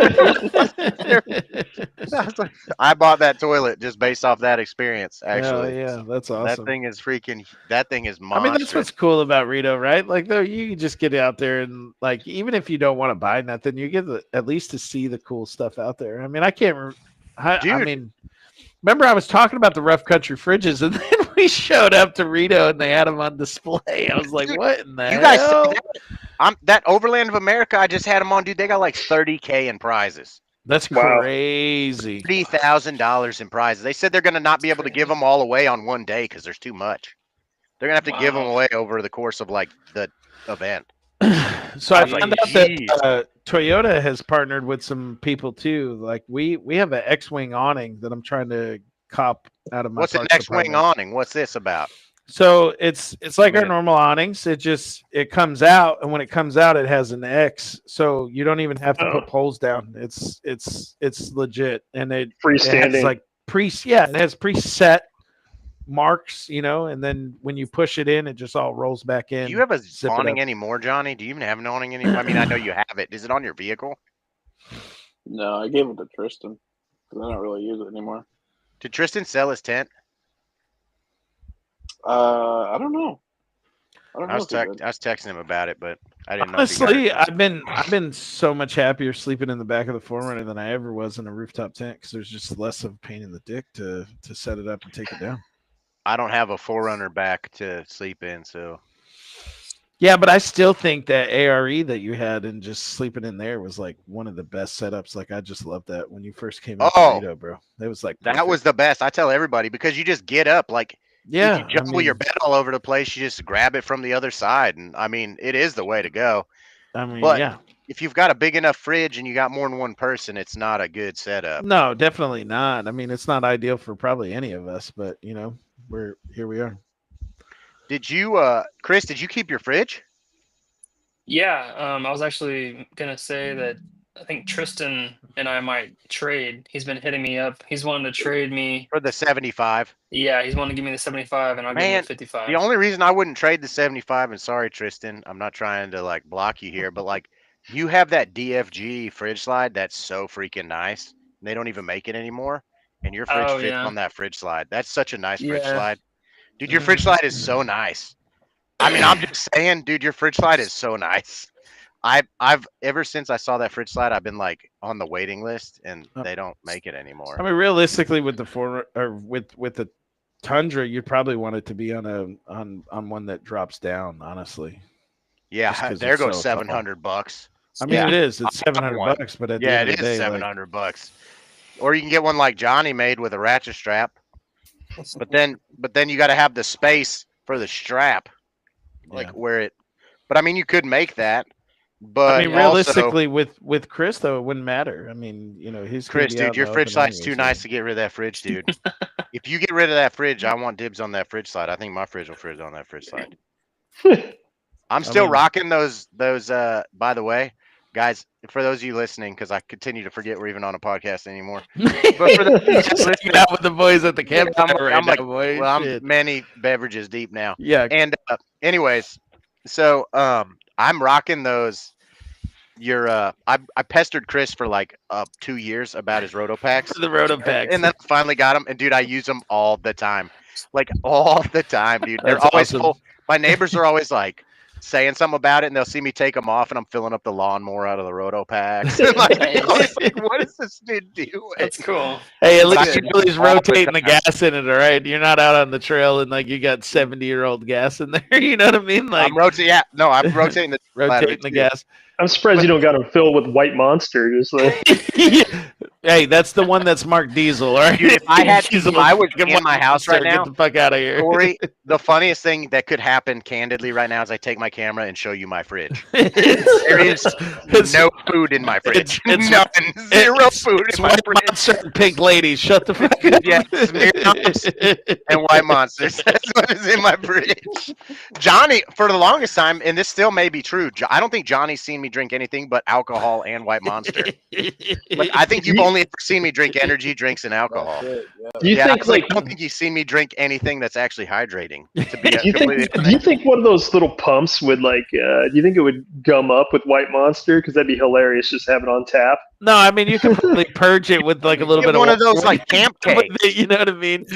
I was like, I bought that toilet just based off that experience. Actually, yeah, that's awesome. that thing is monstrous. I mean, that's what's cool about Rito, right? Like, though, you can just get out there and, like, even if you don't want to buy nothing, you get at least to see the cool stuff out there. I mean, I mean, remember I was talking about the rough country fridges, and then we showed up to Rito and they had them on display. I was like, Dude, what in the you guys hell? said that? That Overland of America, I just had them on, dude. They got like $30K in prizes. That's Wow. crazy. $30,000 in prizes. They said they're going to not be able to give them all away on one day because there's too much. They're going to have to give them away over the course of like the event. So I was like, found out "Jeez." that Toyota has partnered with some people too. Like we have an X-wing awning that I'm trying to cop out of my. What's the parts next wing department. awning? What's this about? So it's like our Yeah. normal awnings. It comes out, and when it comes out, it has an X. So you don't even have to put poles down. It's legit, and it has Freestanding. like it has preset marks, and then when you push it in, it just all rolls back in. Do you have a zip it awning up. anymore, Johnny? Do you even have an awning anymore? I mean, I know you have it. Is it on your vehicle? No, I gave it to Tristan because I don't really use it anymore. Did Tristan sell his tent? I don't know. I don't know. I was if he did. texting him about it, but I didn't know. if he got Honestly, it. I've been so much happier sleeping in the back of the 4Runner than I ever was in a rooftop tent because there's just less of a pain in the dick to set it up and take it down. I don't have a 4Runner back to sleep in, so Yeah, but I still think that ARE that you had and just sleeping in there was like one of the best setups. Like I just loved that when you first came out to Oh, Rito, bro. It was like that was perfect. the best. I tell everybody because you just get up like if you Yeah, I jumble your mean, bed all over the place, you just grab it from the other side, and I mean it is the way to go. But yeah. if you've got a big enough fridge and you got more than one person, it's not a good setup. No, definitely not. I mean, it's not ideal for probably any of us, but you know, we're here. We are. Did you, Chris? Did you keep your fridge Yeah, I was actually gonna say that I think Tristan and I might trade. He's been hitting me up. He's wanting to trade me. for the 75? Yeah, he's wanting to give me the 75, and I'll give him the Man, the 55. only reason I wouldn't trade the 75, and sorry, Tristan, I'm not trying to like block you here, but like you have that DFG fridge slide that's so freaking nice. They don't even make it anymore, and your fridge Oh fits yeah, on that fridge slide. That's such a nice fridge yeah. slide. Dude, your fridge slide is so nice. I mean, I'm just saying, dude, your fridge slide is so nice. I've ever since I saw that fridge slide, I've been like on the waiting list, and Uh, they don't make it anymore. I mean, realistically, with the four or with the Tundra, you'd probably want it to be on on one that drops down. Honestly, just Yeah, 'cause there it's goes so tall. $700. I mean, Yeah, it is. I It's want 700 one. bucks, but at the Yeah, end it of the is day, seven like, hundred bucks. Or you can get one like Johnny made with a ratchet strap, but then you got to have the space for the strap, like yeah. where it. But I mean, you could make that, I but mean, Yeah. also, realistically, with Chris though, it wouldn't matter. I mean, you know, he's gonna Chris, be out dude, in your the fridge open slide's anyway. too So. nice to get rid of that fridge, dude. If you get rid of that fridge, I want dibs on that fridge slide. I think my fridge will fit on that fridge slide. I'm I still mean, rocking those. By the way, guys, for those of you listening, because I continue to forget we're even on a podcast anymore. But for those of you he's just hanging listening, out with the boys at the yeah, campfire right I'm now, like, boy. well, I'm Shit. many beverages deep now. Yeah, And anyways, so I'm rocking those. I pestered Chris for like 2 years about his roto for packs, the roto packs. and then I finally got them. And dude, I use them all the time, like all the time, dude. They're That's always awesome. full. My neighbors are always like saying something about it, and they'll see me take them off, and I'm filling up the lawnmower out of the roto packs. And like, they're always like, "What is this dude doing?" That's cool. Hey, at That's least good. you're at least All the rotating the time. gas in it, all right? You're not out on the trail and like you got 70-year-old gas in there. You know what I mean? Like I'm rotating. Yeah, no, I'm rotating the out of rotating it the too. gas. I'm surprised But you don't got them filled with White Monster. Just like, Hey, that's the one that's marked diesel, all right? dude, if I was fucking in my White house Monster, right now, get the fuck out of here. Corey, the funniest thing that could happen candidly right now is I take my camera and show you my fridge. It's- There is it's- no food in my fridge. it's- None. Zero food it's in my White fridge. Monster and Pink Ladies. Shut the fuck up. Yeah, Smirnoffs and White Monsters. That's what is in my fridge. Johnny, for the longest time, and this still may be true, I don't think Johnny's seen me drink anything but alcohol and White Monster. Like, I think you've only ever seen me drink energy drinks and alcohol. That's it, yeah. do you Yeah, I think was like, like I don't think you've seen me drink anything that's actually hydrating. To be do you completely think do you think one of those little pumps would like do you think it would gum up with White Monster? Because that'd be hilarious just have it on tap. No, I mean you can probably purge it with like a little Get bit one of of those water like camp with cakes. it, you know what I mean?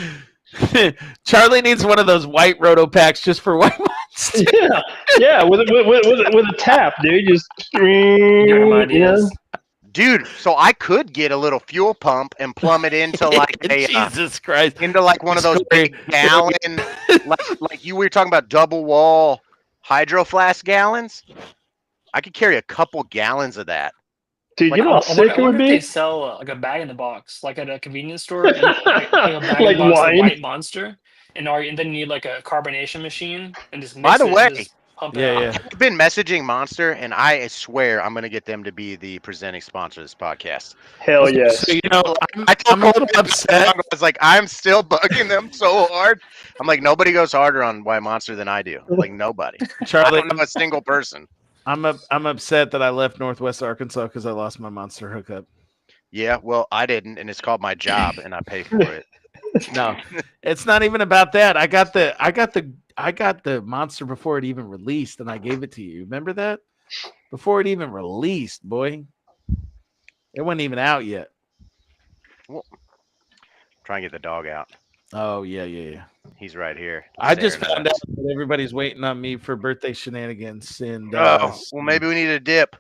Charlie needs one of those white roto packs just for White Monster. Yeah, yeah, with a tap, dude. Just Give him you know. ideas. Dude, so I could get a little fuel pump and plumb it into like a Jesus Christ. into like one of those Corey, big gallon, like you were talking about double wall hydro flask gallons. I could carry a couple gallons of that. Dude, Like, you know how I sick wonder, it I would wonder if they be? sell like a bag in the box, like at a convenience store, and, like a bag Like in the box wine? of White Monster, and then you need like a carbonation machine and just mix By the it way, and just pump it Yeah, out. yeah. I've been messaging Monster, and I swear I'm gonna get them to be the presenting sponsor of this podcast. Hell yes. So you know, I told I'm a little Corey not upset. long ago, I was like, I'm still bugging them so hard. I'm like, nobody goes harder on White Monster than I do. Like nobody. I Charlie, don't know a single person. I'm upset that I left Northwest Arkansas because I lost my Monster hookup. Yeah, well, I didn't, and it's called my job, and I pay for it. No, it's not even about that. I got the Monster before it even released, and I gave it to you. Remember that? Before it even released, boy. It wasn't even out yet. Try and get the dog out. Oh yeah. He's right here. I just staring found at out us. that everybody's waiting on me for birthday shenanigans, and Oh, well, maybe we need a dip.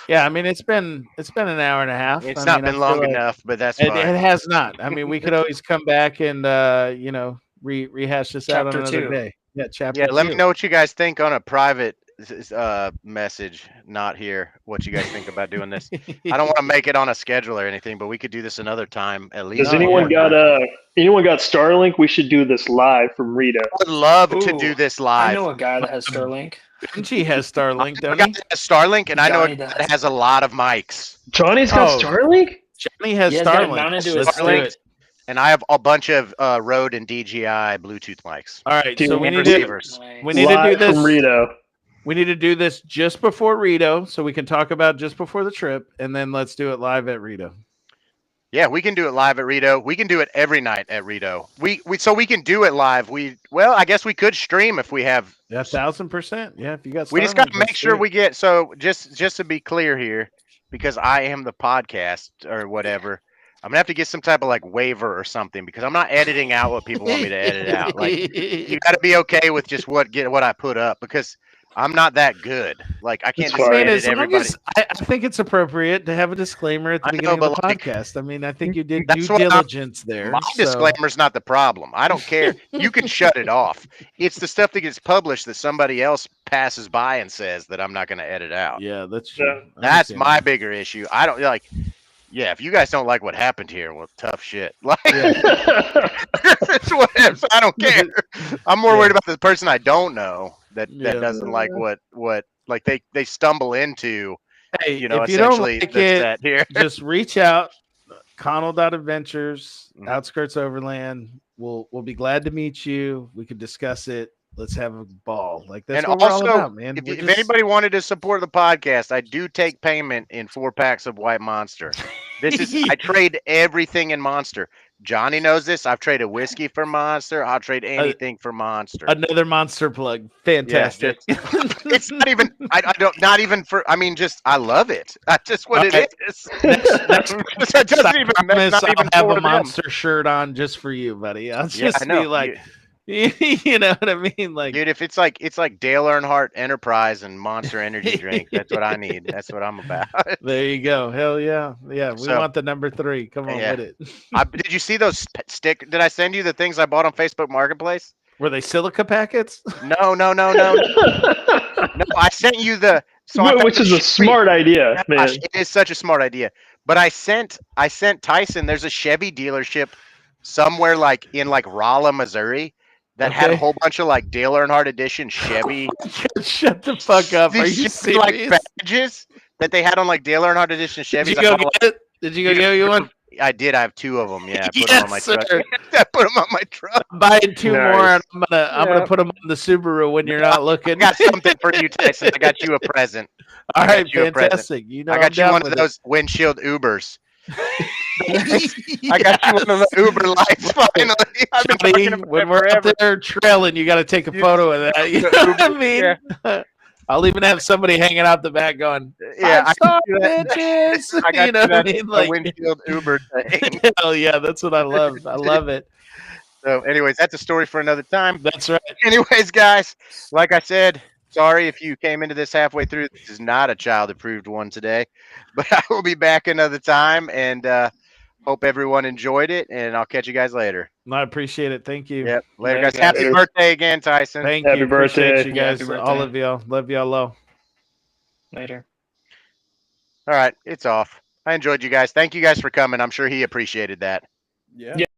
yeah, I mean it's been an hour and a half. It's I not mean, I been feel long like enough, but that's it fine. has not. I mean, we could always come back and rehash this out on Chapter another 2. day. chapter Yeah, let me 2. know what you guys think on a private message, not here. What you guys think about doing this? I don't want to make it on a schedule or anything, but we could do this another time at least. Does No, anyone yeah. got anyone got Starlink? We should do this live from Rito. I would love to Ooh, do this I live. know a guy that has Starlink. Benji has Starlink, I don't got he? Starlink, and I know Johnny it does. has a lot of mics. Johnny's got Oh. Starlink? Johnny has He has that Starlink. mounted to his Let's do Starlink. it. And I have a bunch of Rode and DJI Bluetooth mics. All right, Dude, so we and need to receivers. Nice. we need to do Live this. from Rito. We need to do this just before Rito, so we can talk about just before the trip, and then let's do it live at Rito. Yeah, we can do it live at Rito. We can do it every night at Rito. So we can do it live. I guess we could stream if we have. Yeah, 1000%. Yeah, if you got Starlink, We just got to make let's sure do it. we get. So just to be clear here, because I am the podcast or whatever, I'm gonna have to get some type of like waiver or something because I'm not editing out what people want me to edit out. Like you got to be okay with just what I put up because I'm not that good. Like I can't It's just fine. edit as long everybody. as I think it's appropriate to have a disclaimer at the I know, beginning of the but, like, podcast. I mean, I think you did that's due what I'm- diligence there. My so- disclaimer's not the problem. I don't care. You can shut it off. It's the stuff that gets published that somebody else passes by and says that I'm not going to edit out. Yeah, that's true. Yeah. I That's understand my that. bigger issue. I don't like. Yeah, if you guys don't like what happened here, well, tough shit. Like, it's whatever. I don't care. I'm more worried about the person I don't know that Yeah. doesn't like what like they stumble into. Hey, You know, if you don't essentially like the it, set here. just reach out. Connell.adventures, Mhm. Outskirts Overland. We'll be glad to meet you. We could discuss it. Let's have a ball. Like that's And what we're all also, about, man. If We're just- anybody wanted to support the podcast, I do take payment in 4 packs of White Monster. This is I trade everything in Monster. Johnny knows this. I've traded whiskey for Monster. I'll trade anything for Monster. another monster plug. Fantastic. It's not even. I don't. Not even for. I mean, just I love it. That's just what Okay. it is. Next That doesn't even. I That's not I'll even have for a them. monster shirt on just for you, buddy. I'll Yeah, just I know. be like, you know what I mean? Like, Dude, if it's like Dale Earnhardt Enterprise and Monster Energy drink, that's what I need. That's what I'm about. there you go. Hell yeah. Yeah. We So- want the number 3. Come on Yeah. with it. Did you see those stick? Did I send you the things I bought on Facebook Marketplace? Were they silica packets? No. No, I sent you the. So I thought Which it is was a smart idea, man. Gosh, it is such a smart idea. But I sent Tyson. There's a Chevy dealership somewhere like in like Rolla, Missouri, that had a Okay. whole bunch of like Dale Earnhardt edition Chevy. Shut the fuck up. Are These you Chevy, like serious? badges that they had on like Dale Earnhardt edition Did Chevys. you go get it? Did you go get you one? I did. I have 2 of them. Yeah, I put them on my Yes, truck. sir. I put them on my truck. I'm buying 2 more, Nice. and I'm gonna put them on the Subaru when you're not I looking. got something for you, Tyson. I got you a present. All I got right, you a present. fantastic. You know, I I'm got you down one of with those windshield Ubers. it. I got you one of the Uber lights. Finally, I've been Johnny, talking about when it we're forever. out there trailing, you got to take a photo of that. You know what I mean? I'll even have somebody hanging out the back going, Yeah, I "5-star can do that. bitches." I got You know what I that mean? the Like, windshield Uber thing. hell yeah, that's what I love. I love it. So, anyways, that's a story for another time. That's right. Anyways, guys, like I said, sorry if you came into this halfway through. This is not a child-approved one today, but I will be back another time, and hope everyone enjoyed it. And I'll catch you guys later. I appreciate it. Thank you. Yep, later, Later, guys. Happy guys. birthday again, Tyson. Thank Happy you. Appreciate birthday. you Yeah, guys. happy All birthday. of y'all. Love y'all low. Later. All right, it's off. I enjoyed you guys. Thank you guys for coming. I'm sure he appreciated that. Yeah.